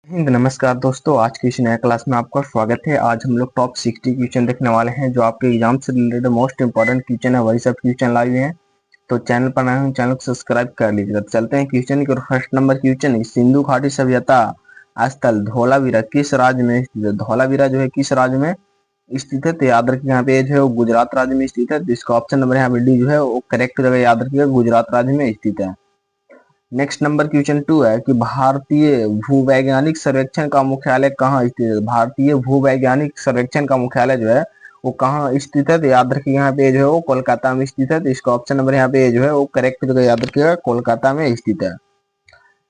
हिंद नमस्कार दोस्तों, आज की इस नया क्लास में आपका स्वागत है। आज हम लोग टॉप 60 क्वेश्चन देखने वाले हैं जो आपके एग्जाम से रिलेटेड मोस्ट इंपॉर्टेंट क्वेश्चन है, वही सब क्वेश्चन लाए हुए हैं। तो चैनल पर नए हैं, चैनल को सब्सक्राइब कर लीजिएगा। तो चलते हैं क्वेश्चन की। फर्स्ट नंबर क्वेश्चन है, सिंधु घाटी सभ्यता स्थल धौलावीरा किस राज्य में स्थित है? धौलावीरा जो है किस राज्य में स्थित है? तो याद रखिए यहाँ पे जो है वो गुजरात राज्य में स्थित है। तो इसका ऑप्शन नंबर यहाँ पे डी जो है वो करेक्ट जगह याद रखिएगा, गुजरात राज्य में स्थित है। नेक्स्ट नंबर क्वेश्चन 2 है कि भारतीय भूवैज्ञानिक सर्वेक्षण का मुख्यालय कहाँ स्थित है? भारतीय भूवैज्ञानिक सर्वेक्षण का मुख्यालय जो है वो कहाँ स्थित है? तो याद रखिए यहाँ पे जो है वो कोलकाता में स्थित है। तो इसका ऑप्शन नंबर यहाँ पे जो है वो करेक्ट जगह याद रखिएगा, कोलकाता में स्थित है।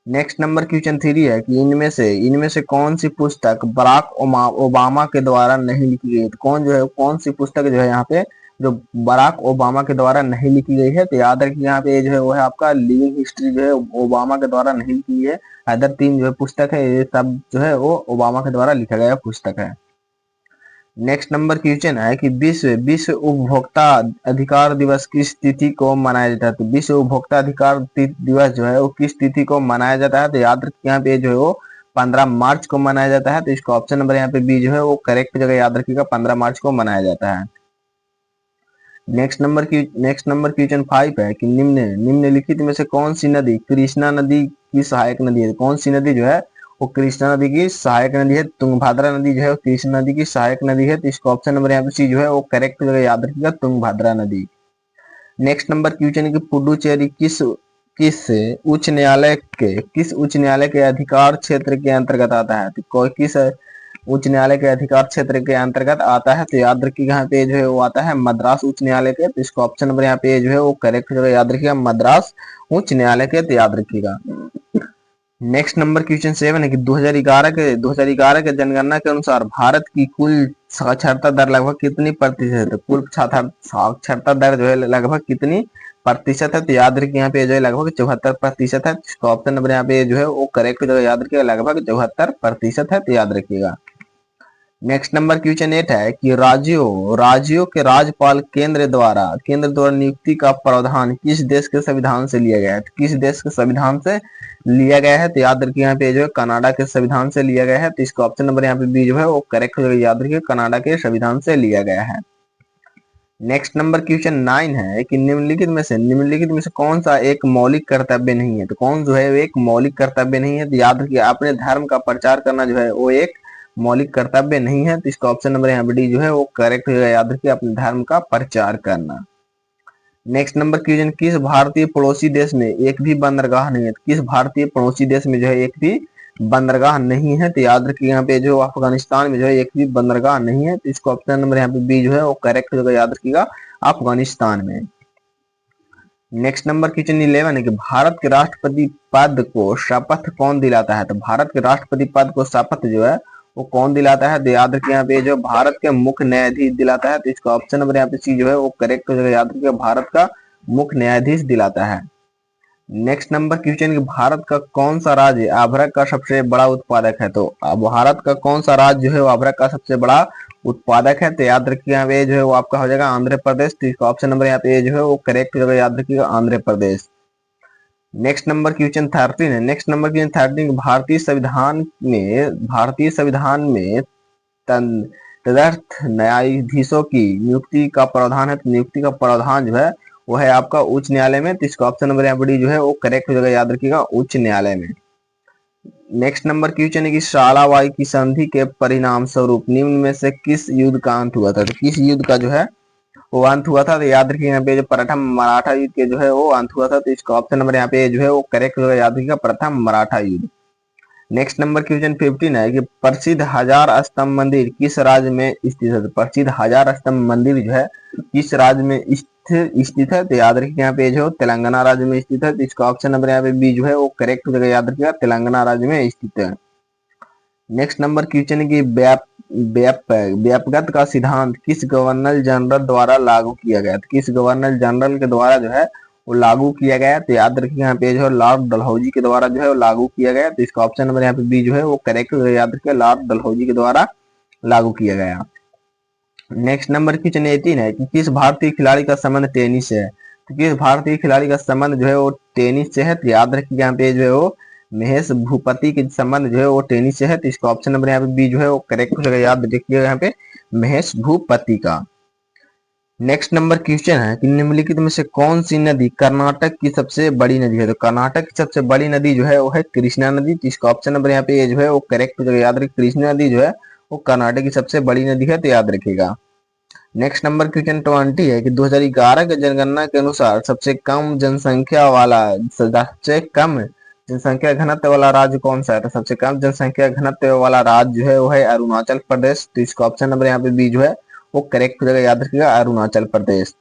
नेक्स्ट नंबर क्वेश्चन 3 है कि इनमें से कौन सी पुस्तक बराक ओबामा के द्वारा नहीं लिखी गई है? तो कौन सी पुस्तक जो है यहाँ पे जो बराक ओबामा के द्वारा नहीं लिखी गई है? तो याद रखिए यहाँ पे जो है वो है आपका लिविंग हिस्ट्री जो है ओबामा के द्वारा नहीं लिखी गई है। अदर 3 जो है पुस्तक है ये सब जो है वो ओबामा के द्वारा लिखा गया पुस्तक है। नेक्स्ट नंबर क्वेश्चन है कि विश्व उपभोक्ता अधिकार दिवस किस तिथि को मनाया जाता है? तो विश्व उपभोक्ता अधिकार दिवस जो है वो किस तिथि को मनाया जाता है? तो याद रखिए यहाँ पे जो है वो 15 मार्च को मनाया जाता है। तो इसका ऑप्शन नंबर यहाँ पे बी जो है वो करेक्ट जगह याद रखिएगा, 15 मार्च को मनाया जाता है। नेक्स्ट नंबर क्वेश्चन 5 है कि निम्नलिखित में से कौन सी नदी कृष्णा नदी की सहायक नदी है? कौन सी नदी जो है वो कृष्णा नदी की सहायक नदी है? तुंगभद्रा नदी जो है वो कृष्णा नदी की सहायक नदी है। तो इसका ऑप्शन नंबर यहाँ पे सी जो है वो करेक्ट जगह याद रखिएगा, तुंगभद्रा नदी। नेक्स्ट नंबर क्वेश्चन की पुडुचेरी किस किस उच्च न्यायालय के अधिकार क्षेत्र के अंतर्गत आता है? तो कोई किस उच्च न्यायालय के अधिकार क्षेत्र के अंतर्गत आता है? तो याद रखिएगा यहाँ पे जो है वो आता है मद्रास उच्च न्यायालय के। तो इसका ऑप्शन नंबर यहाँ पे जो है वो करेक्ट जगह याद रखिएगा, मद्रास उच्च न्यायालय के। तो याद रखिएगा। नेक्स्ट नंबर क्वेश्चन 7 है कि 2011 के जनगणना के अनुसार भारत की कुल साक्षरता दर लगभग कितनी प्रतिशत है? तो कुल साक्षरता दर जो है लगभग कितनी प्रतिशत है? तो याद रखिए यहाँ पे जो है लगभग 74% है। इसका ऑप्शन नंबर यहाँ पे जो है वो करेक्ट जगह याद रखिएगा, लगभग 74% है। तो याद रखिएगा। नेक्स्ट नंबर क्वेश्चन 8 है कि राज्यों के राज्यपाल केंद्र द्वारा नियुक्ति का प्रावधान किस देश के संविधान से लिया गया है? किस देश के संविधान से लिया गया है? तो याद रखिए यहाँ पे जो है कनाडा के संविधान से लिया गया है। तो इसका ऑप्शन नंबर यहाँ पे बी जो है वो करेक्ट याद रखिए, कनाडा के संविधान से लिया गया है। नेक्स्ट नंबर क्वेश्चन 9 है कि निम्नलिखित में से कौन सा एक मौलिक कर्तव्य नहीं है? तो कौन जो है एक मौलिक कर्तव्य नहीं है? तो याद रखिए अपने धर्म का प्रचार करना जो है वो एक मौलिक कर्तव्य नहीं है। तो इसका ऑप्शन नंबर यहाँ पे डी जो है वो करेक्ट होगा, याद रखिए अपने धर्म का प्रचार करना। नेक्स्ट नंबर क्वेश्चन, किस भारतीय पड़ोसी देश में एक भी बंदरगाह नहीं है? तो किस भारतीय पड़ोसी देश में जो है एक भी बंदरगाह नहीं है? तो याद रखिए यहाँ पे जो अफगानिस्तान में जो है एक भी बंदरगाह नहीं है। तो इसका ऑप्शन नंबर यहाँ पे बी जो है वो करेक्ट होगा, याद रखिएगा अफगानिस्तान में। नेक्स्ट नंबर क्वेश्चन 11 है कि भारत के राष्ट्रपति पद को शपथ कौन दिलाता है? तो भारत के राष्ट्रपति पद को शपथ जो है वो कौन दिलाता है? तो याद रखिए यहाँ पे जो भारत के मुख्य न्यायाधीश दिलाता है। तो इसका ऑप्शन नंबर यहाँ पे सी जो है वो करेक्ट हो जाएगा, याद रखिए भारत का मुख्य न्यायाधीश दिलाता है। नेक्स्ट नंबर क्वेश्चन कि भारत का कौन सा राज्य अभ्रक का सबसे बड़ा उत्पादक है? तो भारत का कौन सा राज्य जो है वो अभ्रक का सबसे बड़ा उत्पादक है? तो याद रखिए यहाँ पे जो है वो आपका हो जाएगा आंध्र प्रदेश। तो इसका ऑप्शन नंबर यहाँ पे जो है वो करेक्ट जगह याद रखिएगा, Andhra Pradesh. Next number question 13 है। नेक्स्ट नंबर क्वेश्चन 13 भारतीय संविधान में तदर्थ न्यायाधीशों की नियुक्ति का प्रावधान है। तो नियुक्ति का प्रावधान जो है वो है आपका उच्च न्यायालय में। तो इसका ऑप्शन नंबर यहाँ पर डी जो है वो करेक्ट हो जाएगा, याद रखिएगा उच्च न्यायालय में। नेक्स्ट नंबर क्वेश्चन है कि शालावाई की संधि के परिणाम स्वरूप निम्न में से किस युद्ध का अंत हुआ था? तो किस युद्ध का जो है वो अंत हुआ था? तो याद रखिए यहाँ पे जो प्रथम मराठा युद्ध के जो है वो अंत हुआ था। तो इसका ऑप्शन नंबर यहाँ पे जो है वो करेक्ट होगा, याद रखिएगा प्रथम मराठा युद्ध। नेक्स्ट नंबर क्वेश्चन 15 है कि प्रसिद्ध हजार स्तंभ मंदिर किस राज्य में स्थित है? प्रसिद्ध हजार स्तंभ मंदिर जो है किस राज्य में स्थित है? तो याद रखिए यहाँ पे जो तेलंगाना राज्य में स्थित है। तो इसका ऑप्शन नंबर यहाँ पे बी जो है वो करेक्ट हो जाएगा, याद रखिएगा तेलंगाना राज्य में स्थित है। नेक्स्ट नंबर क्वेश्चन की व्यापगत का सिद्धांत किस गवर्नर जनरल द्वारा लागू किया गया? तो किस गवर्नर जनरल के द्वारा जो है वो लागू किया गया? तो याद रखिए यहाँ पे जो है लॉर्ड डलहौजी के द्वारा जो है वो लागू किया गया। तो इसका ऑप्शन नंबर यहाँ पे बी जो है वो करेक्ट याद रखिए, लॉर्ड डलहौजी के द्वारा लागू किया गया। नेक्स्ट नंबर क्वेश्चन 18 है कि किस भारतीय खिलाड़ी का संबंध टेनिस से है? तो किस भारतीय खिलाड़ी का संबंध जो है वो टेनिस से है? तो याद रखिए यहाँ पे जो है वो महेश भूपति के संबंध जो है वो टेनिस से है, तो इसका ऑप्शन नंबर यहाँ पे बी जो है वो करेक्ट हो जाएगा। याद रखिएगा यहाँ पे महेश भूपति का। नेक्स्ट नंबर क्वेश्चन है कि निम्नलिखित में से कौन सी नदी कर्नाटक की सबसे बड़ी नदी है? तो कर्नाटक की सबसे बड़ी नदी जो है वो है कृष्णा नदी, तो इसका ऑप्शन नंबर यहाँ पे जो है वो करेक्ट हो जाएगा। याद रखिए कृष्णा नदी जो है वो कर्नाटक की सबसे बड़ी नदी है, तो याद रखिएगा। नेक्स्ट नंबर क्वेश्चन 20 है कि 2011 के जनगणना के अनुसार सबसे कम जनसंख्या घनत्व वाला राज्य कौन सा है? तो सबसे कम जनसंख्या घनत्व वाला राज्य जो है वो है अरुणाचल प्रदेश, तो इसका ऑप्शन नंबर यहाँ पे बी जो है वो करेक्ट हो जाएगा। याद रखिएगा Arunachal Pradesh.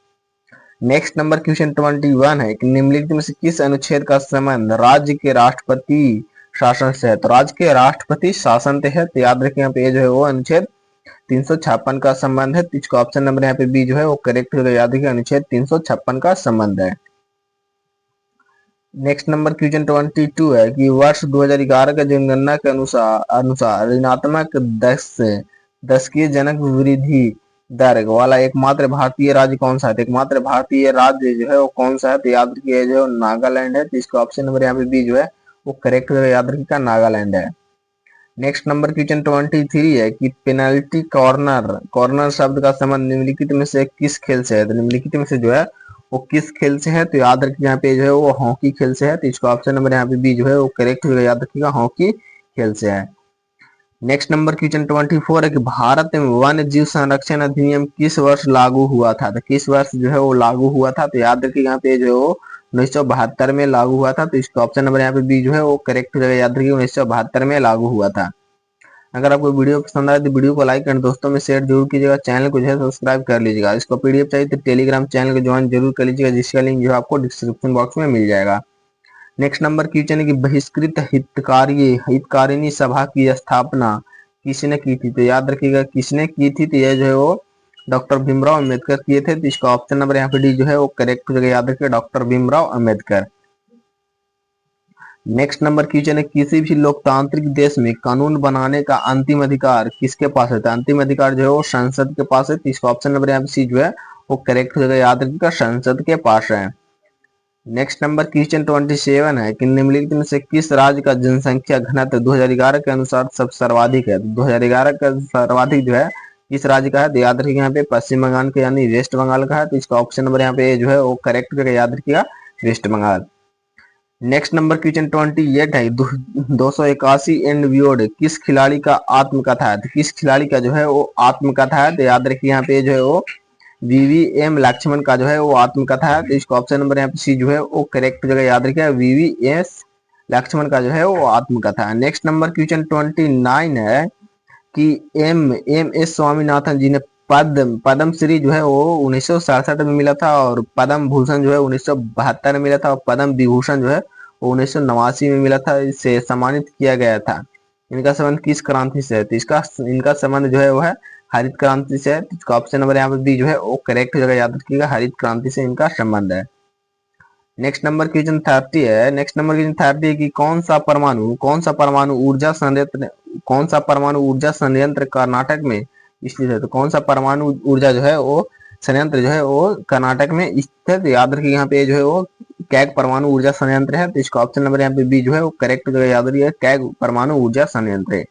Next number question 21 है कि निम्नलिखित में से किस अनुच्छेद का संबंध राज्य के राष्ट्रपति शासन से है? तो राज्य के राष्ट्रपति शासन से है, तो याद रखिए यहाँ पे जो है वो अनुच्छेद 356 का संबंध है, तो इसका ऑप्शन नंबर यहाँ पे बी जो है वो करेक्ट होगा। याद रखिए अनुच्छेद 356 का संबंध है। नेक्स्ट नंबर क्वेश्चन 22 है कि वर्ष 2011 के जनगणना के अनुसार ऋणात्मक 10 जनक वृद्धि दर वाला एकमात्र भारतीय राज्य कौन सा है? एकमात्र भारतीय राज्य जो है वो कौन सा है? तो याद रखिए जो नागालैंड है, तो इसका ऑप्शन नंबर यहाँ पे बी जो है वो करेक्ट होगा। याद रखिएगा नागालैंड है। नेक्स्ट नंबर क्वेश्चन 23 है कि पेनल्टी कॉर्नर शब्द का संबंध निम्नलिखित में से किस खेल से है? तो निम्नलिखित में से जो है वो किस खेल से है? तो याद रखिए यहाँ पे जो है वो हॉकी खेल से है, तो इसका ऑप्शन नंबर यहाँ पे बी जो है वो करेक्ट होगा। याद रखिएगा हॉकी खेल से है। नेक्स्ट नंबर क्वेश्चन 24 है कि भारत में वन्य जीव संरक्षण अधिनियम किस वर्ष लागू हुआ था? तो किस वर्ष जो है वो लागू हुआ था? तो याद रखिए यहाँ पे जो है वो 1972 में लागू हुआ था, तो इसका ऑप्शन नंबर यहाँ पे बी जो है वो करेक्ट हो जाएगा। याद रखिए 1972 में लागू हुआ था। अगर आपको वीडियो पसंद आए तो वीडियो को लाइक कर दोस्तों में शेयर जरूर कीजिएगा, चैनल को जो है सब्सक्राइब कर लीजिएगा। इसको पीडीएफ चाहिए तो टेलीग्राम चैनल को ज्वाइन जरूर कर लीजिएगा, जिसका लिंक जो है आपको डिस्क्रिप्शन बॉक्स में मिल जाएगा। नेक्स्ट नंबर क्वेश्चन है कि बहिष्कृत हितकारिणी सभा की स्थापना किसने की थी? तो याद रखिएगा किसने की थी, तो यह जो है वो डॉक्टर भीमराव अम्बेडकर किए थे, तो इसका ऑप्शन नंबर यहाँ पे डी जो है वो करेक्ट हो जाएगा। याद रखिए doctor Bhimrao Ambedkar. Next number question है किसी भी लोकतांत्रिक देश में कानून बनाने का अंतिम अधिकार किसके पास है? अंतिम अधिकार जो है वो संसद के पास है, तो इसका ऑप्शन नंबर यहाँ पे सी जो है वो करेक्ट हो जाएगा। याद रखिएगा संसद के पास है। नेक्स्ट नंबर क्वेश्चन 27 है कि निम्नलिखित में से किस राज्य का जनसंख्या घनत्व 2011 के अनुसार सब सर्वाधिक है? 2011 का सर्वाधिक जो है किस राज्य का है? तो याद रखिएगा यहाँ पे पश्चिम बंगाल के यानी वेस्ट बंगाल का है, तो इसका ऑप्शन नंबर यहाँ पे जो है वो करेक्ट हो जाएगा। याद रखिएगा West Bengal. Next number question 28 है 281 एंड बियॉन्ड किस खिलाड़ी का आत्मकथा है? तो किस खिलाड़ी का जो है वो आत्मकथा है? तो याद रखिए यहाँ पे जो है वो वीवीएम लक्ष्मण का जो है वो आत्मकथा है, तो इसका ऑप्शन नंबर यहाँ पे सी जो है वो करेक्ट जगह। याद रखिए वीवीएस लक्ष्मण का जो है वो आत्मकथा है। नेक्स्ट नंबर क्वेश्चन 29 है कि एम एस स्वामीनाथन जी ने पद्मश्री जो है वो 1967 में मिला था, और पद्म भूषण जो है 1972 में मिला था, और पद्म विभूषण जो है वो 1989 में मिला था। इससे सम्मानित किया गया था। इनका संबंध किस क्रांति से है? तो इनका संबंध जो है वो है हरित क्रांति से है, तो इसका ऑप्शन नंबर यहाँ पे बी जो है वो करेक्ट हो जाएगा। याद रखिएगा हरित क्रांति से इनका संबंध है। नेक्स्ट नंबर क्वेश्चन 30 है। नेक्स्ट नंबर क्वेश्चन 30 है कि कौन सा परमाणु ऊर्जा संयंत्र कर्नाटक में स्थित है? तो कौन सा परमाणु ऊर्जा जो है वो संयंत्र जो है वो कर्नाटक में स्थित है? तो याद रखिए यहाँ पे जो है वो कैग परमाणु ऊर्जा संयंत्र है, तो इसका ऑप्शन नंबर यहाँ पे बी जो है वो करेक्ट हो जाएगा। याद रखिए कैग परमाणु ऊर्जा संयंत्र है।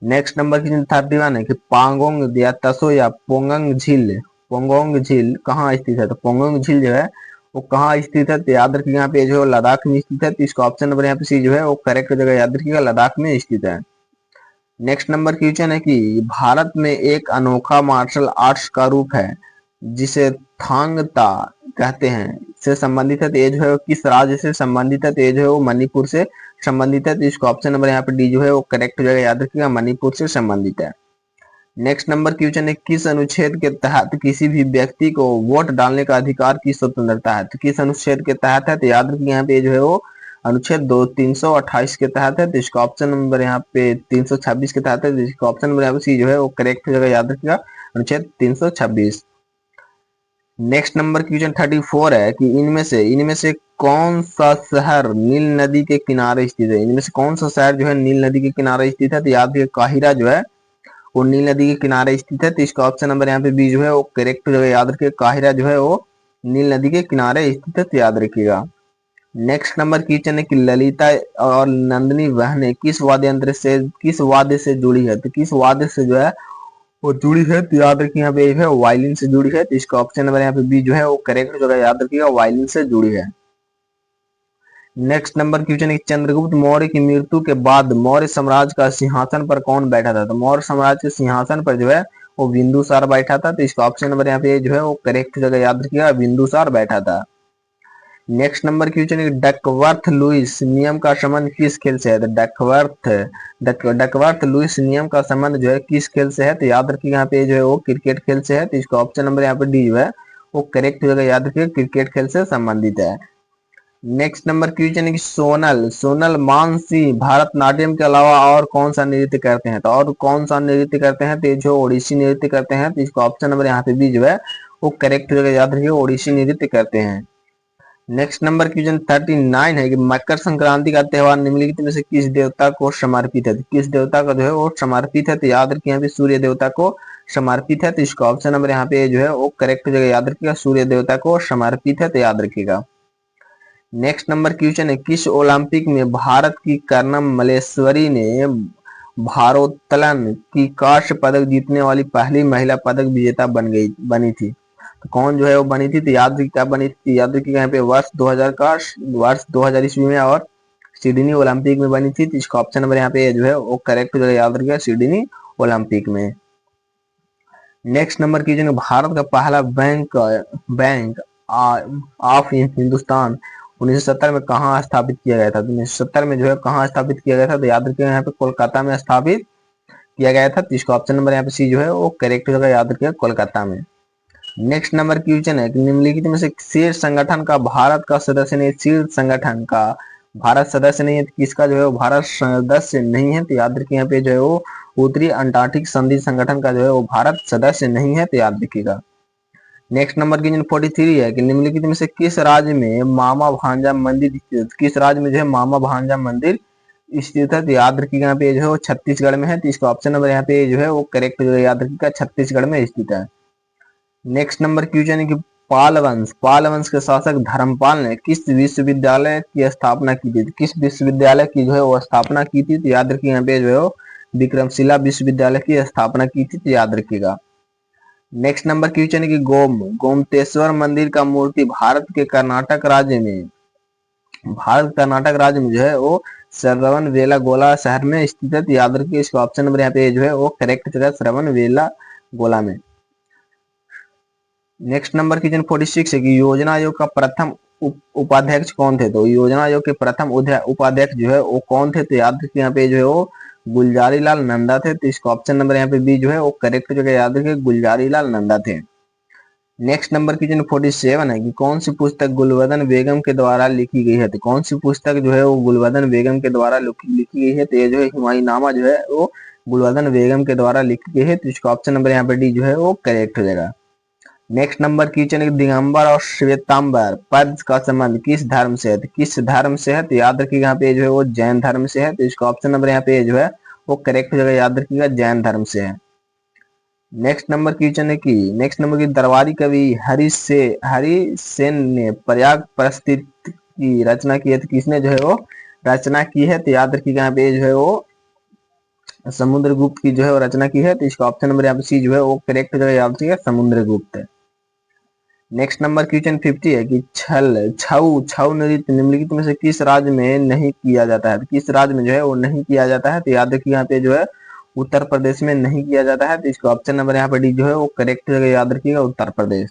नेक्स्ट नंबर क्वेश्चन 31 है कि पांगोंग या तसो या पोंगोंग झील कहाँ स्थित है? तो पोंगोंग झील जो है वो कहाँ स्थित है? तो याद रखिए यहाँ पे जो है लद्दाख में स्थित है, तो इसका ऑप्शन नंबर यहाँ पे सी जो है वो करेक्ट हो जाएगा। याद रखिएगा लद्दाख में स्थित है। नेक्स्ट नंबर क्वेश्चन है कि भारत में एक अनोखा मार्शल आर्ट्स का रूप है जिसे थांग ता कहते हैं से संबंधित है, तो ये जो है किस राज्य से संबंधित है? तो ये जो है वो मणिपुर से संबंधित है, तो इसका ऑप्शन नंबर यहाँ पे डी जो है वो करेक्ट हो जाएगा। याद रखिएगा मणिपुर से संबंधित है। नेक्स्ट नंबर क्वेश्चन है किस अनुच्छेद के तहत किसी भी व्यक्ति को वोट डालने का अधिकार की स्वतंत्रता है? तो किस अनुच्छेद के तहत है? तो याद रखिए यहाँ पे जो है वो अनुच्छेद 328 के तहत है, तो इसका ऑप्शन नंबर यहाँ पे 326 के तहत है, तो इसका ऑप्शन नंबर यहाँ पे सी जो है वो करेक्ट हो जाएगा। याद रखिएगा अनुच्छेद 326। नेक्स्ट नंबर क्वेश्चन 34 है कि इनमें से कौन सा शहर नील नदी के किनारे स्थित है? इनमें से कौन सा शहर जो है नील नदी के किनारे स्थित है? तो याद रखिए काहिरा जो है वो नील नदी के किनारे स्थित है, तो इसका ऑप्शन नंबर यहाँ पे बी जो है वो करेक्ट हो जाएगा। याद रखिए काहिरा जो है वो नील नदी के किनारे स्थित है, तो याद रखिएगा। नेक्स्ट नंबर क्वेश्चन है कि ललिता और नंदिनी बहनें किस वाद्य से जुड़ी है, तो किस वाद्य से जो है वो जुड़ी है, तो याद रखिए यहाँ पे है वायलिन से जुड़ी है, तो इसका ऑप्शन नंबर यहाँ पे बी जो है वो करेक्ट जो है, याद रखिएगा वायलिन से जुड़ी है। नेक्स्ट नंबर क्वेश्चन है चंद्रगुप्त मौर्य की मृत्यु के बाद मौर्य साम्राज्य का सिंहासन पर कौन बैठा था, तो मौर्य साम्राज्य के सिंहासन पर जो है वो बिंदुसार बैठा था, तो इसका ऑप्शन नंबर यहाँ पे जो है वो करेक्ट जगह याद रखिएगा बिंदुसार बैठा था। नेक्स्ट नंबर क्वेश्चन है डकवर्थ लुईस नियम का संबंध किस खेल से है, तो डकवर्थ लुईस नियम का संबंध जो है किस खेल से है, तो याद रखिएगा यहाँ पे जो है वो क्रिकेट खेल से है, तो इसका ऑप्शन नंबर यहाँ पे डी जो है वो करेक्ट जगह याद रखिएगा क्रिकेट खेल से संबंधित है। नेक्स्ट नंबर क्वेश्चन है कि सोनल मानसिंह भरतनाट्यम के अलावा और कौन सा नृत्य करते हैं, तो और कौन सा नृत्य करते हैं, तो जो ओडिसी नृत्य करते हैं, तो इसका ऑप्शन नंबर यहाँ पे बी जो है वो करेक्ट जगह याद रखिए ओडिसी नृत्य करते हैं। नेक्स्ट नंबर क्वेश्चन 39 है कि मकर संक्रांति का त्योहार निम्नलिखित में से किस देवता को समर्पित है, तो किस देवता का जो है वो समर्पित है, तो याद रखिए यहाँ पे सूर्य देवता को समर्पित है, तो इसका ऑप्शन नंबर यहाँ पे जो है वो करेक्ट जगह याद रखिएगा सूर्य देवता को समर्पित है, तो याद रखिएगा। नेक्स्ट नंबर क्वेश्चन है किस ओलंपिक में भारत की कर्णम मल्लेश्वरी ने भारोत्तोलन की कांस्य पदक जीतने वाली पहली महिला पदक विजेता बनी थी, तो कौन जो है वो बनी थी, तो याद क्या बनी थी, याद रखिएगा यहाँ पे वर्ष 2000 ईस्वी में और सिडनी ओलंपिक में बनी थी, तो इसका ऑप्शन नंबर यहाँ पे जो है वो करेक्ट जो है याद रखिएगा सिडनी ओलंपिक में। नेक्स्ट नंबर क्वेश्चन भारत का पहला बैंक ऑफ हिंदुस्तान 1970 में कहाँ स्थापित किया गया था, तो 1970 में जो है कहाँ स्थापित किया गया था, तो याद रखिएगा यहाँ पे कोलकाता में स्थापित किया गया था, तो इसका ऑप्शन नंबर यहाँ पे सी जो है वो करेक्ट होगा, याद रखिएगा कोलकाता में। नेक्स्ट नंबर क्वेश्चन है कि निम्नलिखित में से शीर्ष संगठन का भारत का सदस्य नहीं, शीर्ष संगठन का भारत सदस्य नहीं है, तो किसका जो है वो भारत सदस्य नहीं है, तो याद रखिए यहाँ पे जो है वो उत्तरी अंटार्कटिक संधि संगठन का जो है वो भारत सदस्य नहीं है, तो याद रखिएगा। नेक्स्ट नंबर क्वेश्चन 43 है कि निम्नलिखित में से किस राज्य में मामा भांजा मंदिर स्थित, किस राज्य में जो है मामा भांजा मंदिर स्थित है, तो याद रखिएगा यहाँ पे जो है वो छत्तीसगढ़ में है, तो इसका ऑप्शन नंबर यहाँ पे जो है वो करेक्ट जो है याद रखिएगा छत्तीसगढ़ में स्थित है। नेक्स्ट नंबर क्वेश्चन है कि पाल वंश के शासक धर्मपाल ने किस विश्वविद्यालय की स्थापना की थी, किस विश्वविद्यालय की जो है वो स्थापना की थी, तो याद रखिए यहाँ पे जो है वो विक्रमशिला विश्वविद्यालय की स्थापना की थी, तो याद रखिएगा। नेक्स्ट नंबर क्वेश्चन है कि गोमतेश्वर मंदिर का मूर्ति भारत के कर्नाटक राज्य में जो है वो श्रवणबेलागोला शहर में स्थित है, तो याद रखिए इसका ऑप्शन नंबर यहाँ पे जो है वो करेक्ट जगह श्रवणबेलागोला में। नेक्स्ट नंबर क्वेश्चन 46 है कि योजना आयोग का प्रथम उपाध्यक्ष कौन थे, तो योजना आयोग के प्रथम उपाध्यक्ष जो है वो कौन थे, तो याद रखिए यहाँ पे जो है वो गुलजारी लाल नंदा थे, तो इसका ऑप्शन नंबर यहाँ पे बी जो है वो करेक्ट जगह याद रखिए गुलजारी लाल नंदा थे। नेक्स्ट नंबर क्वेश्चन 47 है कि कौन सी पुस्तक गुलबदन बेगम के द्वारा लिखी गई है, तो कौन सी पुस्तक जो है वो गुलबदन बेगम के द्वारा लिखी गई है, तो ये जो है हुमायूंनामा जो है वो गुलबदन बेगम के द्वारा लिखी गई है, तो इसका ऑप्शन नंबर यहाँ पे डी जो है वो करेक्ट हो जाएगा। नेक्स्ट नंबर क्वेश्चन है दिगंबर और श्वेतांबर पद का संबंध किस धर्म से है, तो किस धर्म से है, तो याद रखिएगा यहाँ पे जो है वो जैन धर्म से है, तो इसका ऑप्शन नंबर यहाँ पे जो है वो करेक्ट जगह याद रखिएगा जैन धर्म से है। नेक्स्ट नंबर क्वेश्चन है कि दरबारी कवि हरि सेन ने प्रयाग प्रस्थित की रचना की है, तो किसने जो है वो रचना की है, तो याद रखिएगा यहाँ पे जो है वो समुद्रगुप्त की जो है वो रचना की है, तो इसका ऑप्शन नंबर यहाँ पे सी जो है वो करेक्ट जगह याद रखिएगा समुद्रगुप्त है। नेक्स्ट नंबर क्वेश्चन 50 है कि छऊ नृत्य निम्नलिखित में से किस राज्य में नहीं किया जाता है, तो किस राज्य में जो है वो नहीं किया जाता है, तो याद रखिए यहाँ पे जो है उत्तर प्रदेश में नहीं किया जाता है, तो इसका ऑप्शन नंबर यहाँ पे डी जो है वो करेक्ट जगह याद रखिएगा Uttar Pradesh.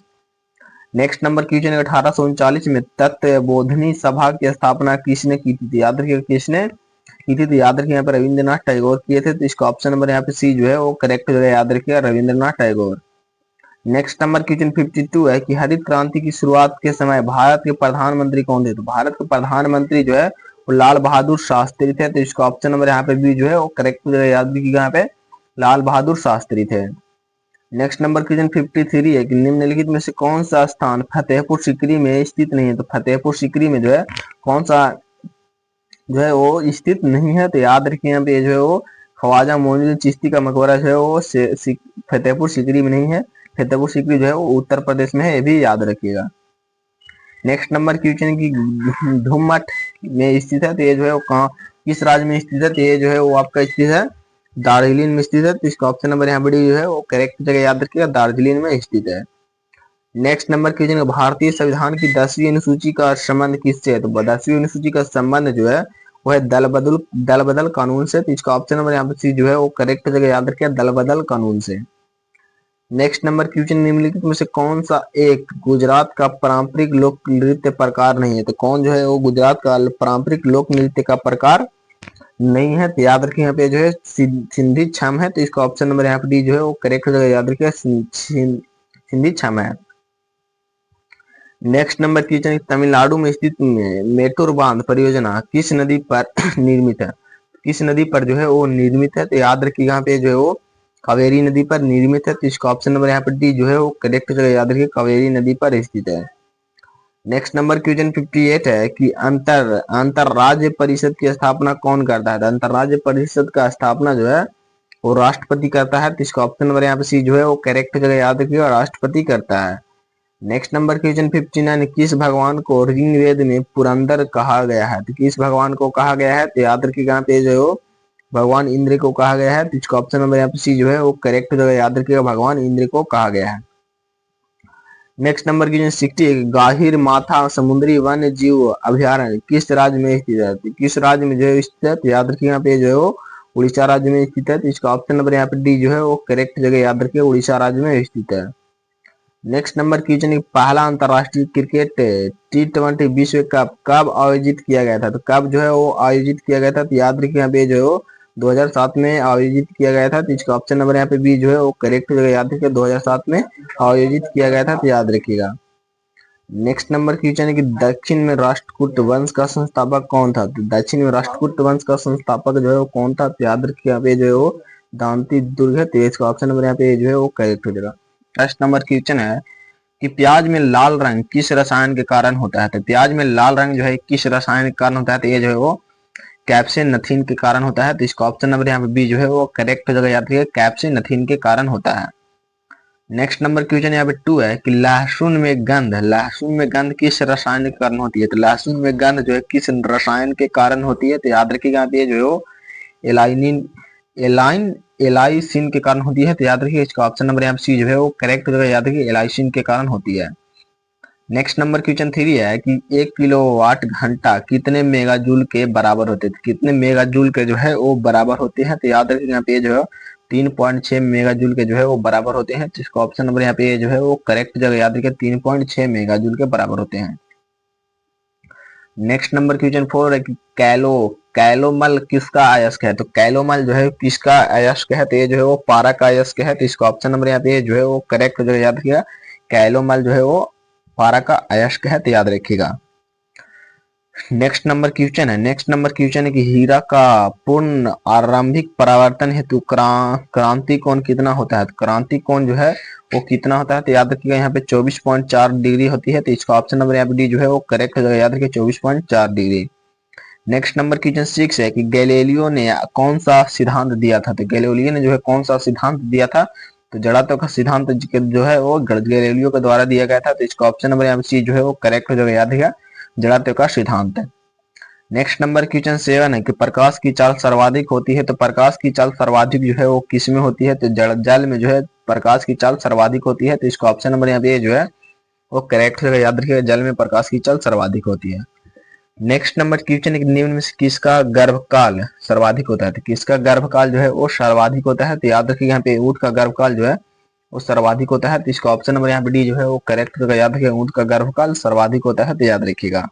Next number question 1839 में तत्वबोधिनी सभा की स्थापना किसने की थी, याद रखिएगा किसने की थी, तो याद रखिए यहाँ पे रविंद्रनाथ टैगोर किए थे, तो इसका ऑप्शन नंबर यहाँ पे सी जो है वो करेक्ट जगह याद रखिएगा Rabindranath Tagore. Next number question 52 है कि हरित क्रांति की शुरुआत के समय भारत के प्रधानमंत्री कौन थे, तो भारत के प्रधानमंत्री जो है वो लाल बहादुर शास्त्री थे, तो इसका ऑप्शन नंबर यहाँ पे भी जो है वो करेक्ट याद रखिएगा यहाँ पे लाल बहादुर शास्त्री थे। नेक्स्ट नंबर क्वेश्चन 53 है कि निम्नलिखित में से कौन सा स्थान फतेहपुर सीकरी में स्थित नहीं है, तो फतेहपुर सीकरी में जो है कौन सा जो है वो स्थित नहीं है, तो याद रखिए यहाँ पे जो है वो ख्वाजा मोइनुद्दीन चिश्ती का मकबरा जो है वो फतेहपुर सीकरी में नहीं है, फतेहपुर सीकरी जो है वो उत्तर प्रदेश में है, ये भी याद रखिएगा। नेक्स्ट नंबर क्वेश्चन की धुम्मट में स्थित है, तो ये जो है वो कहाँ किस राज्य में स्थित है, तो ये जो है वो आपका स्थित है दार्जिलिंग में स्थित है। तो इसका ऑप्शन नंबर यहाँ पर डी जो है वो करेक्ट जगह याद रखिएगा, दार्जिलिंग में स्थित है। नेक्स्ट नंबर क्वेश्चन, भारतीय संविधान की 10वीं अनुसूची का संबंध किससे है, तो 10वीं अनुसूची का संबंध जो है वो है दल बदल कानून से। तो इसका ऑप्शन नंबर यहाँ पर सी जो है वो करेक्ट जगह याद रखिए, दल बदल कानून से। नेक्स्ट नंबर क्वेश्चन, निम्नलिखित में से कौन सा एक गुजरात का पारंपरिक लोक नृत्य प्रकार नहीं है, तो कौन जो है वो गुजरात का पारंपरिक लोक नृत्य का प्रकार नहीं है, तो याद रखिए यहाँ पे जो है सिंधी छम है। तो इसका ऑप्शन नंबर यहाँ पे डी जो है वो करेक्ट जगह याद रखिए, सिंधी छम है। नेक्स्ट नंबर क्वेश्चन, तमिलनाडु में स्थित मेटूर बांध परियोजना किस नदी पर निर्मित है, किस नदी पर जो है वो निर्मित है, तो याद रखिए यहाँ पे जो है वो कावेरी नदी पर निर्मित है। तो इसका ऑप्शन नंबर यहाँ पर डी जो है वो करेक्ट जगह याद रखिए, कावेरी नदी पर स्थित है। नेक्स्ट नंबर क्वेश्चन 58 है कि अंतर राज्य परिषद की स्थापना कौन करता है, अंतर राज्य परिषद का स्थापना जो है वो राष्ट्रपति करता है। तो इसका ऑप्शन नंबर यहाँ पे सी जो है वो करेक्ट जगह याद रखिएगा, राष्ट्रपति करता है। नेक्स्ट नंबर क्वेश्चन 59, किस भगवान को ऋग्वेद में पुरंदर कहा गया है, तो किस भगवान को कहा गया है, तो याद रखिएगा यहाँ पे जो है वो भगवान इंद्र को कहा गया है। तो इसका ऑप्शन नंबर यहाँ पे सी जो है वो करेक्ट जगह याद रखिएगा, भगवान इंद्र को कहा गया है। नेक्स्ट नंबर क्वेश्चन 60, गाहिर माथा समुद्री वन्य जीव अभ्यारण्य किस राज्य में स्थित है, तो किस राज्य में जो है स्थित है, तो याद रखिए यहाँ पे जो है वो उड़ीसा राज्य में स्थित है। तो इसका ऑप्शन नंबर यहाँ पे डी जो है वो करेक्ट जगह याद रखिए, उड़ीसा राज्य में स्थित है। नेक्स्ट नंबर क्वेश्चन, पहला अंतरराष्ट्रीय क्रिकेट T20 विश्व कप कब आयोजित किया गया था, तो कब जो है वो आयोजित किया गया था, तो याद रखिए यहाँ पे जो है वो 2007 में आयोजित किया गया था। तो इसका ऑप्शन नंबर यहाँ पे बी जो है वो करेक्ट जगह याद रखिए, 2007 में आयोजित किया गया था, तो याद रखिएगा। नेक्स्ट नंबर क्वेश्चन है कि दक्षिण में राष्ट्रकूट वंश का संस्थापक कौन था, तो दक्षिण में राष्ट्रकूट वंश का संस्थापक जो है वो कौन था, तो याद रखिए यहाँ पे जो है वो दांती दुर्ग है। तो इसका ऑप्शन नंबर यहाँ पे जो है वो करेक्ट हो जाएगा। फर्स्ट नंबर क्वेश्चन है कि प्याज में लाल रंग किस रसायन के कारण होता है, तो प्याज में लाल रंग जो है किस रसायन के कारण होता है, तो ये जो है वो कैप्सेनथिन के कारण होता है। तो इसका ऑप्शन नंबर यहाँ पे बी जो है वो करेक्ट जगह याद रखिए, कैप्सेनथिन के कारण होता है। नेक्स्ट नंबर क्वेश्चन यहाँ पे 2 है कि लहसुन में गंध किस रसायन के कारण होती है, तो लहसुन में गंध जो है किस रसायन के कारण होती है, तो याद रखिएगा यहाँ पे जो है वो एलाइसिन के कारण होती है। तो याद रखिए इसका ऑप्शन नंबर यहाँ पे सी जो है वो करेक्ट जगह याद रखिए, एलाइसिन के कारण होती है। नेक्स्ट नंबर क्वेश्चन 3 है कि 1 किलोवाट घंटा कितने मेगा जूल के बराबर होते हैं, कितने मेगा जूल के जो है वो बराबर होते हैं, तो याद रखिए यहाँ पे जो है 3.6 मेगा जूल के जो है वो बराबर होते हैं। जिसका ऑप्शन नंबर यहाँ पे जो है वो करेक्ट जगह याद रखिए, 3.6 मेगा जूल के बराबर होते हैं। नेक्स्ट नंबर क्वेश्चन 4 है कि कैलोमल किसका अयस्क है, तो कैलोमल जो है किसका अयस्क है, तो ये जो है वो पारा का अयस्क है। तो इसका ऑप्शन नंबर यहाँ पे जो है वो करेक्ट जगह याद रखिएगा, कैलोमल जो है वो पारा का अयस्क है, तो याद रखिएगा। नेक्स्ट नंबर क्वेश्चन है कि हीरा का पूर्ण आरंभिक परावर्तन हेतु क्रांति कोण कितना होता है, तो क्रांति कोण जो है वो कितना होता है, तो याद रखिएगा यहाँ पे 24.4 डिग्री होती है। तो इसका ऑप्शन नंबर यहाँ पे डी जो है वो करेक्ट जगह याद रखिए, 24.4 डिग्री। नेक्स्ट नंबर क्वेश्चन 6 है कि गैलीलियो ने कौन सा सिद्धांत दिया था, तो गैलीलियो ने जो है कौन सा सिद्धांत दिया था, तो जड़त्व का सिद्धांत जो है वो गैलीलियो के द्वारा दिया गया था। तो इसका ऑप्शन नंबर यहाँ पे सी जो है वो करेक्ट जगह याद रखिएगा, जड़त्व का सिद्धांत है। नेक्स्ट नंबर क्वेश्चन 7 है कि प्रकाश की चाल सर्वाधिक होती है, तो प्रकाश की चाल सर्वाधिक जो है वो किस में होती है, तो जल में जो है प्रकाश की चाल सर्वाधिक होती है। तो इसका ऑप्शन नंबर यहाँ पे जो है वो करेक्ट जगह याद रखिएगा, जल में प्रकाश की चाल सर्वाधिक होती है। नेक्स्ट नंबर क्वेश्चन निम्न में से किसका गर्भकाल सर्वाधिक होता है, तो किसका गर्भकाल जो है वो सर्वाधिक होता है, तो याद रखिएगा यहाँ पे ऊंट का गर्भकाल जो है वो सर्वाधिक होता है। तो इसका ऑप्शन नंबर यहाँ पे डी जो है वो करेक्ट जगह याद रखिएगा, ऊंट का गर्भकाल सर्वाधिक होता है, तो याद रखिएगा।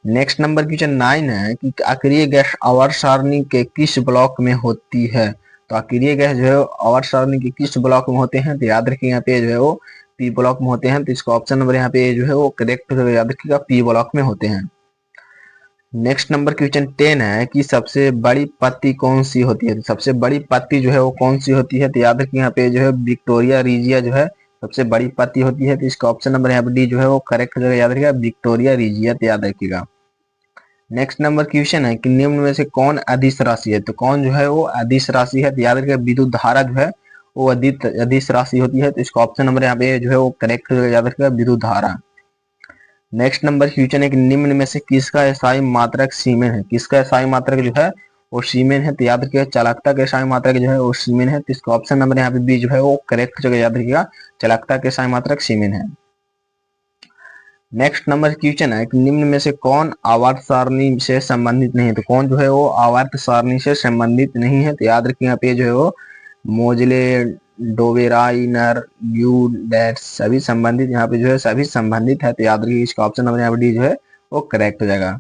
नेक्स्ट नंबर क्वेश्चन 9 है कि अक्रिय गैस आवर्त सारणी के किस ब्लॉक में होती है, तो अक्रिय गैस जो है आवर्त सारणी के किस ब्लॉक में होते हैं, तो याद रखिए यहाँ पे जो है वो पी ब्लॉक में होते हैं। तो इसका ऑप्शन नंबर यहाँ पे जो है वो करेक्ट याद रखिएगा, पी ब्लॉक में होते हैं। नेक्स्ट नंबर क्वेश्चन 10 है कि सबसे बड़ी पत्ती कौन सी होती है, तो सबसे बड़ी पत्ती जो है वो कौन सी होती है, तो याद रखिए यहाँ पे जो है विक्टोरिया रीजिया जो है सबसे बड़ी पत्ती होती है। तो इसका ऑप्शन नंबर यहाँ पे डी जो है वो करेक्ट जगह याद रखिएगा, विक्टोरिया रीजिया, तो याद रखिएगा। नेक्स्ट नंबर क्वेश्चन है कि निम्न में से कौन अदिश राशि है, तो कौन जो है वो अदिश राशि है, तो याद रखिएगा विद्युत धारा जो है वो अदिश राशि होती है। तो इसका ऑप्शन नंबर यहाँ पे जो है वो करेक्ट याद रखिएगा, विद्युत धारा। नेक्स्ट नंबर क्वेश्चन है कि निम्न में से किसका एसआई मात्रक सीमेन है, किसका एसआई मात्रक जो है वो सीमेन है, तो याद रखिएगा चालकता के एसआई मात्रक जो है वो सीमेन है, तो इसका ऑप्शन नंबर यहाँ पे बी जो है वो करेक्ट जगह याद रखिएगा, चालकता के एसआई मात्रक सीमेन है। नेक्स्ट नंबर क्वेश्चन है कि निम्न में से कौन आवर्त सारणी से संबंधित नहीं है, तो कौन जो है वो आवर्त सारणी से संबंधित नहीं है, तो याद रखिए यहाँ पे जो है वो मोजले, डोबेराइनर, ड्यू सभी संबंधित यहाँ पे जो है सभी संबंधित है, तो याद रखिए इसका ऑप्शन नंबर यहाँ पे डी जो है वो करेक्ट हो जाएगा।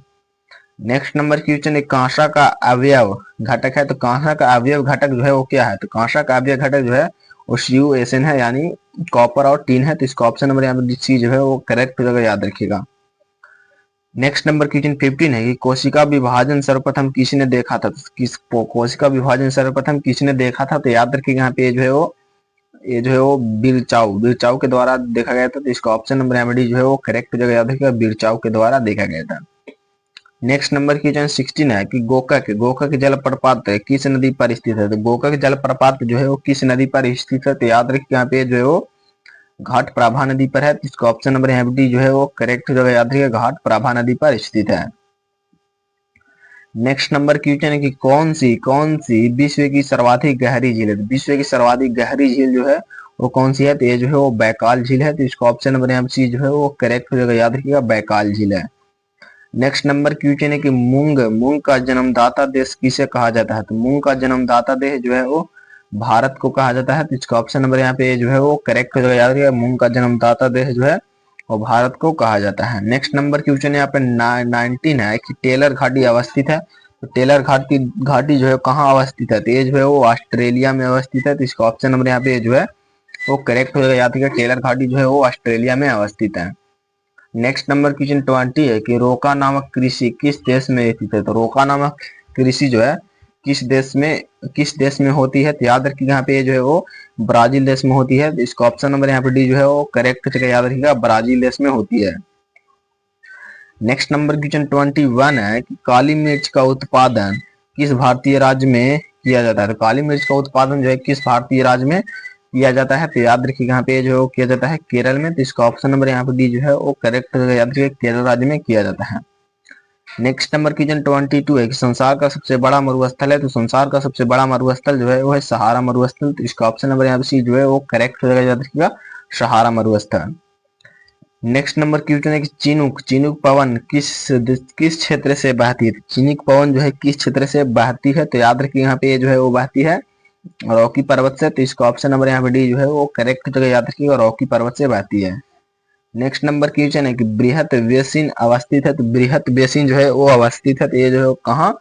नेक्स्ट नंबर क्वेश्चन है कांसा का अवयव घटक है, तो कांसा का अवयव घटक जो है वो क्या है, तो कांसा का अवयव घटक जो है वो CuSN है, यानी कॉपर और टीन है, तो इसका ऑप्शन नंबर यहाँ पे सी जो है वो करेक्ट हो जाएगा, याद रखिएगा। नेक्स्ट नंबर क्वेश्चन 15 है कि कोशिका विभाजन सर्वप्रथम किसने देखा था, किस कोशिका विभाजन सर्वप्रथम किसने देखा था, तो याद रखिएगा यहाँ पे ये जो है वो बिरचाउ के द्वारा देखा गया था, तो इसका ऑप्शन नंबर यहाँ पे डी जो है वो करेक्ट हो जाएगा, याद रखिएगा बिरचाउ के द्वारा देखा गया था। नेक्स्ट नंबर क्वेश्चन 16 है कि गोकक जलप्रपात किस नदी पर स्थित है, तो गोकक जलप्रपात जो है वो किस नदी पर स्थित है, तो याद रखिए यहाँ पे जो है वो घाट प्रभा नदी पर है, तो इसका ऑप्शन नंबर यहाँ पे डी जो है वो करेक्ट हो जाएगा, याद रखिएगा घाट प्रभा नदी पर स्थित है। नेक्स्ट नंबर क्वेश्चन है कि कौन सी विश्व की सर्वाधिक गहरी झील है, तो विश्व की सर्वाधिक गहरी झील जो है वो कौन सी है, तो ये जो है वो बैकाल झील है, तो इसका ऑप्शन नंबर यहाँ पे सी जो है वो करेक्ट हो जाएगा, याद रखिएगा बैकाल झील है। नेक्स्ट नंबर क्वेश्चन है कि मूंग का जन्मदाता देश किसे कहा जाता है, तो मूंग का जन्मदाता देश जो है वो भारत को कहा जाता है, तो इसका ऑप्शन नंबर यहाँ पे जो है वो करेक्ट हो जाएगा, याद रखिएगा मूंग का जन्मदाता देश जो है वो भारत को कहा जाता है। नेक्स्ट नंबर क्वेश्चन यहाँ पे 19 है कि टेलर घाटी अवस्थित है, तो टेलर घाटी जो है कहाँ अवस्थित है, तो ये जो है वो ऑस्ट्रेलिया में अवस्थित है, तो इसका ऑप्शन नंबर यहाँ पे जो है वो करेक्ट हो जाएगा, याद रखिएगा टेलर घाटी जो है वो ऑस्ट्रेलिया में अवस्थित है। नेक्स्ट नंबर क्वेश्चन 20 है कि रोका नामक कृषि किस देश में स्थित है, तो रोका नामक कृषि जो है किस देश में होती है, तो याद रखिएगा यहाँ पे जो है वो ब्राजील देश में होती है, तो इसका ऑप्शन नंबर यहाँ पे डी जो है वो करेक्ट जगह याद रखिएगा ब्राजील देश में होती है। नेक्स्ट नंबर क्वेश्चन 21 है कि काली मिर्च का उत्पादन किस भारतीय राज्य में किया जाता है, तो काली मिर्च का उत्पादन जो है किस भारतीय राज्य में किया जाता है, तो याद रखिएगा यहाँ पे जो किया जाता है केरल में, तो इसका ऑप्शन नंबर यहाँ पे डी जो है वो करेक्ट याद रखिएगा केरल राज्य में किया जाता है। नेक्स्ट नंबर क्वेश्चन 22 है कि संसार का सबसे बड़ा मरुस्थल है, तो संसार का सबसे बड़ा मरुस्थल जो है वो है सहारा मरुस्थल, तो इसका ऑप्शन नंबर यहाँ पे सी जो है वो करेक्ट हो जाएगा, याद रखिएगा सहारा मरुस्थल। नेक्स्ट नंबर क्वेश्चन है कि चिनुक पवन किस क्षेत्र से बहती है, चिनुक पवन जो है किस क्षेत्र से बहती है, तो याद रखिए यहाँ पे जो है वो बहती है रॉकी पर्वत से, तो इसका ऑप्शन नंबर यहाँ पे डी जो है वो करेक्ट जगह याद रखिएगा रॉकी पर्वत से बहती है। नेक्स्ट नंबर क्वेश्चन है कि बृहत बेसिन अवस्थित है, तो बृहत बेसिन जो है वो अवस्थित है, तो ये जो है कहाँ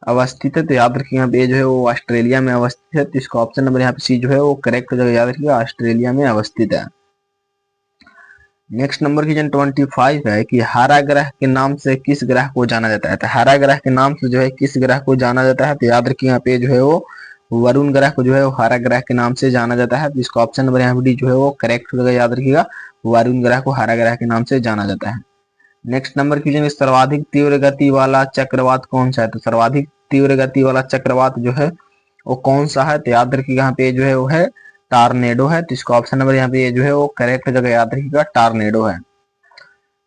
अवस्थित है, तो याद रखिए यहाँ पे जो है वो ऑस्ट्रेलिया में अवस्थित है, तो इसका ऑप्शन नंबर यहाँ पे सी जो है वो करेक्ट जगह याद रखिएगा ऑस्ट्रेलिया में अवस्थित है। नेक्स्ट नंबर क्वेश्चन 25 है कि हरा ग्रह के नाम से किस ग्रह को जाना जाता है, तो हरा ग्रह के नाम से जो है किस ग्रह को जाना जाता है, तो याद रखिए यहाँ पे जो है वो वरुण ग्रह को जो है वो हरा ग्रह के नाम से जाना जाता है, तो इसका ऑप्शन नंबर यहाँ पे डी जो है वो करेक्ट होगा, याद रखिएगा वरुण ग्रह को हरा ग्रह के नाम से जाना जाता है। नेक्स्ट नंबर क्वेश्चन सर्वाधिक तीव्र गति वाला चक्रवात कौन सा है, तो सर्वाधिक तीव्र गति वाला चक्रवात जो है वो कौन सा है, तो याद रखिएगा यहाँ पे जो है वो है टार्नेडो है, तो इसका ऑप्शन नंबर यहाँ पे जो है वो करेक्ट जगह याद रखिएगा टार्नेडो है।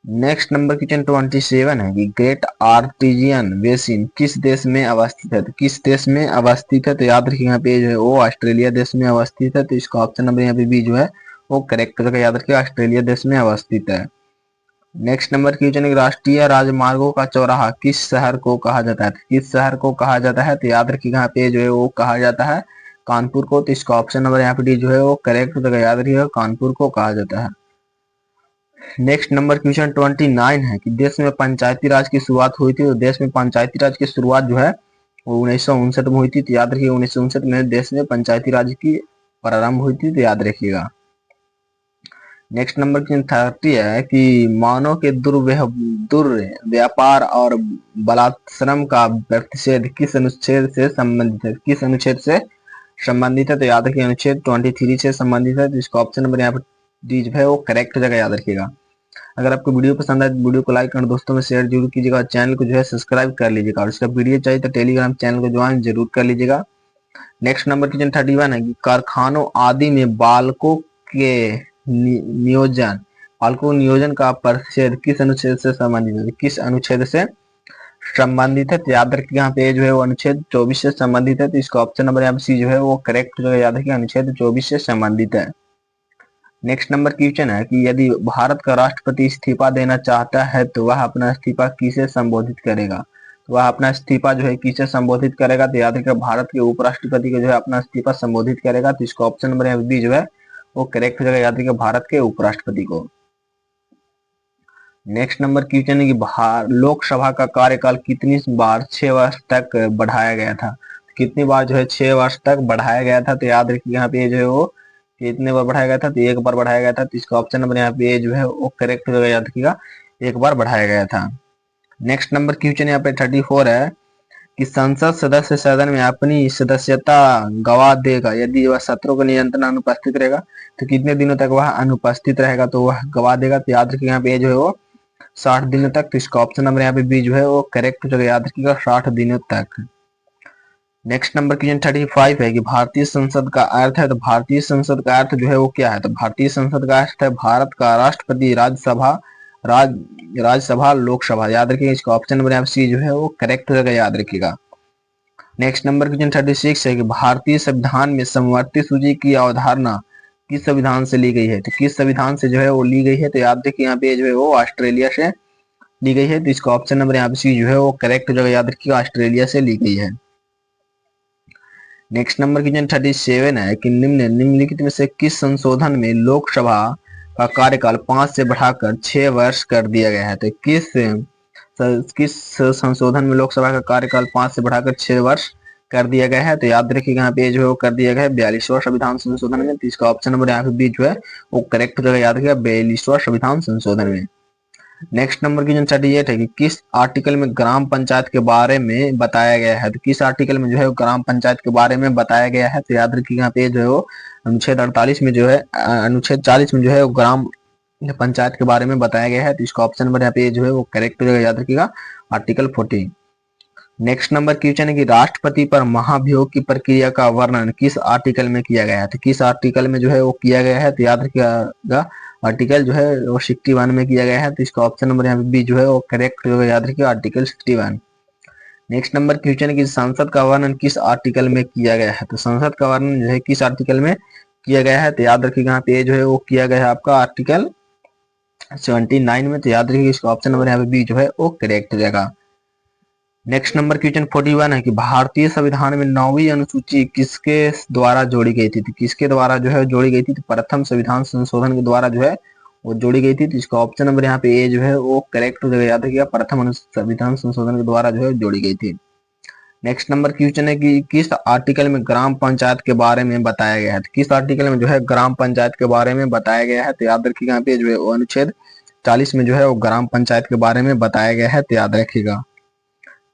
नेक्स्ट नंबर क्वेश्चन 27 है कि ग्रेट आर्टिजियन बेसिन किस देश में अवस्थित है, तो किस देश में अवस्थित है, तो याद रखिए यहाँ पे जो है वो ऑस्ट्रेलिया देश में अवस्थित है, तो इसका ऑप्शन नंबर यहाँ पे बी जो है वो करेक्ट जगह याद रखिए ऑस्ट्रेलिया देश में अवस्थित है। नेक्स्ट नंबर क्वेश्चन है राष्ट्रीय राजमार्गों का चौराहा किस शहर को कहा जाता है, किस शहर को कहा जाता है, तो याद रखिए यहाँ पे जो है वो कहा जाता है कानपुर को, तो इसका ऑप्शन नंबर यहाँ पे डी जो है वो करेक्ट जगह याद रखिएगा कानपुर को कहा जाता है। नेक्स्ट नंबर क्वेश्चन 29 है कि देश में पंचायती राज की शुरुआत हुई थी, तो देश में पंचायती राज की शुरुआत जो है वो 1959 में हुई थी, तो याद रखिए 1959 में देश में पंचायती राज की प्रारंभ हुई थी, तो याद रखिएगा। नेक्स्ट नंबर क्वेश्चन 30 है कि मानव के दुर्व्यापार और बलात्श्रम का प्रतिषेध किस अनुच्छेद से संबंधित है, किस अनुच्छेद से संबंधित है, तो याद रखिए अनुच्छेद 23 से संबंधित है, तो इसका ऑप्शन नंबर यहाँ पर डी जो है वो करेक्ट जगह याद रखिएगा। अगर आपको वीडियो पसंद आए तो वीडियो को लाइक और दोस्तों में शेयर जरूर कीजिएगा, चैनल को जो है सब्सक्राइब कर लीजिएगा, और इसका वीडियो चाहिए तो टेलीग्राम चैनल को ज्वाइन जरूर कर लीजिएगा। नेक्स्ट नंबर क्वेश्चन 31 है कि कारखानों आदि में बालकों के नियोजन पालकों नियोजन का परिच्छेद किस अनुच्छेद से संबंधित है? किस अनुच्छेद से संबंधित है? तो याद रखिए यहाँ पे जो है वो अनुच्छेद 24 से संबंधित है, तो इसका ऑप्शन नंबर यहाँ पे सी जो है वो करेक्ट जो है, याद रखिए अनुच्छेद 24 से संबंधित है। नेक्स्ट नंबर क्वेश्चन है कि यदि भारत का राष्ट्रपति इस्तीफा देना चाहता है तो वह अपना इस्तीफा किसे संबोधित करेगा? तो वह अपना इस्तीफा जो है किसे संबोधित करेगा? तो याद रखिए भारत के उपराष्ट्रपति को जो है अपना इस्तीफा संबोधित करेगा, तो इसका ऑप्शन नंबर यहाँ बी जो है वो करेक्ट हो जाएगा, याद रखिए भारत के उपराष्ट्रपति को। नेक्स्ट नंबर क्वेश्चन है कि लोकसभा का कार्यकाल कितनी बार 6 वर्ष तक बढ़ाया गया था? कितनी बार जो है 6 वर्ष तक बढ़ाया गया था? तो याद रखिए यहाँ पे जो है वो कितने बार बढ़ाया गया था? तो एक बार बढ़ाया गया था, तो इसका ऑप्शन नंबर यहाँ पे जो है वो करेक्ट हो जाएगा, याद रखिएगा एक बार बढ़ाया गया था। नेक्स्ट नंबर क्वेश्चन यहाँ पे 34 है कि संसद सदस्य सदन में अपनी सदस्यता गवा देगा यदि वह सत्रों को नियंत्रण अनुपस्थित रहेगा। तो कितने दिनों तक वह अनुपस्थित रहेगा तो वह गवा देगा? तो याद रखिए यहाँ पे जो है वो 60 दिनों तक, तो इसका ऑप्शन नंबर यहाँ पे बी जो है वो करेक्ट हो जाएगा, याद रखिएगा 60 दिनों तक। नेक्स्ट नंबर क्वेश्चन 35 है कि भारतीय संसद का अर्थ है, तो भारतीय संसद का अर्थ जो है वो क्या है? तो भारतीय संसद का अर्थ है भारत का राष्ट्रपति, राज्यसभा, लोकसभा, याद रखिएगा इसका ऑप्शन नंबर यहाँ पे सी जो है वो करेक्ट हो जाएगा, याद रखिएगा। नेक्स्ट नंबर क्वेश्चन 36 है कि भारतीय संविधान में समवर्ती सूची की अवधारणा किस संविधान से ली गई है? तो किस संविधान से जो है वो ली गई है? तो याद रखिए यहाँ पे जो है वो ऑस्ट्रेलिया से ली गई है, तो इसका ऑप्शन नंबर यहाँ पे सी जो है वो करेक्ट हो जाएगा, याद रखिएगा ऑस्ट्रेलिया से ली गई है। नेक्स्ट नंबर क्वेश्चन 37 है कि निम्नलिखित में से किस संशोधन में लोकसभा का कार्यकाल 5 से बढ़ाकर 6 वर्ष कर दिया गया है? तो किस संशोधन में लोकसभा का कार्यकाल 5 से बढ़ाकर 6 वर्ष कर दिया गया है? तो याद रखिएगा यहाँ पे जो है वो कर दिया गया है 42वां संविधान संशोधन में, तो इसका ऑप्शन नंबर यहाँ पे बी जो है वो करेक्ट हो जाएगा, याद रखिएगा 42वां संविधान संशोधन में। नेक्स्ट नंबर क्वेश्चन 38 है कि किस आर्टिकल में ग्राम पंचायत के बारे में बताया गया है? तो किस आर्टिकल में जो है ग्राम पंचायत के बारे में बताया गया है? तो याद रखिए यहाँ पे जो है वो अनुच्छेद 48 में जो है अनुच्छेद 40 में जो है ग्राम पंचायत के बारे में बताया गया है, तो इसका ऑप्शन नंबर यहाँ पे जो है वो करेक्ट हो जाएगा, याद रखिएगा आर्टिकल 40। नेक्स्ट नंबर क्वेश्चन है कि राष्ट्रपति पर महाभियोग की प्रक्रिया का वर्णन किस आर्टिकल में किया गया है? तो किस आर्टिकल में जो है वो किया गया है? तो याद रखिएगा आर्टिकल जो है वो 61 में किया गया है, तो इसका ऑप्शन नंबर यहाँ पे बी जो है वो करेक्ट होगा, याद रखिए आर्टिकल 61। नेक्स्ट नंबर क्वेश्चन है कि संसद का वर्णन किस आर्टिकल में किया गया है? तो संसद का वर्णन जो है किस आर्टिकल में किया गया है? तो याद रखिएगा यहाँ पे जो है वो किया गया है आपका आर्टिकल 79 में, तो याद रखिए इसका ऑप्शन नंबर यहाँ पे बी जो है वो करेक्ट हो जाएगा। नेक्स्ट नंबर क्वेश्चन 41 है कि भारतीय संविधान में 9वीं अनुसूची किसके द्वारा जोड़ी गई थी? तो किसके द्वारा जो है जोड़ी गई थी? तो प्रथम संविधान संशोधन के द्वारा जो है वो जोड़ी गई थी, तो इसका ऑप्शन नंबर यहाँ पे ए जो है वो करेक्ट हो जाएगा, याद रखिएगा प्रथम संविधान संशोधन के द्वारा जो है जोड़ी गई थी। नेक्स्ट नंबर क्वेश्चन है कि किस आर्टिकल में ग्राम पंचायत के बारे में बताया गया है? तो किस आर्टिकल में जो है ग्राम पंचायत के बारे में बताया गया है? तो याद रखिएगा यहाँ पे जो है वो अनुच्छेद 40 में जो है वो ग्राम पंचायत के बारे में बताया गया है, तो याद रखिएगा।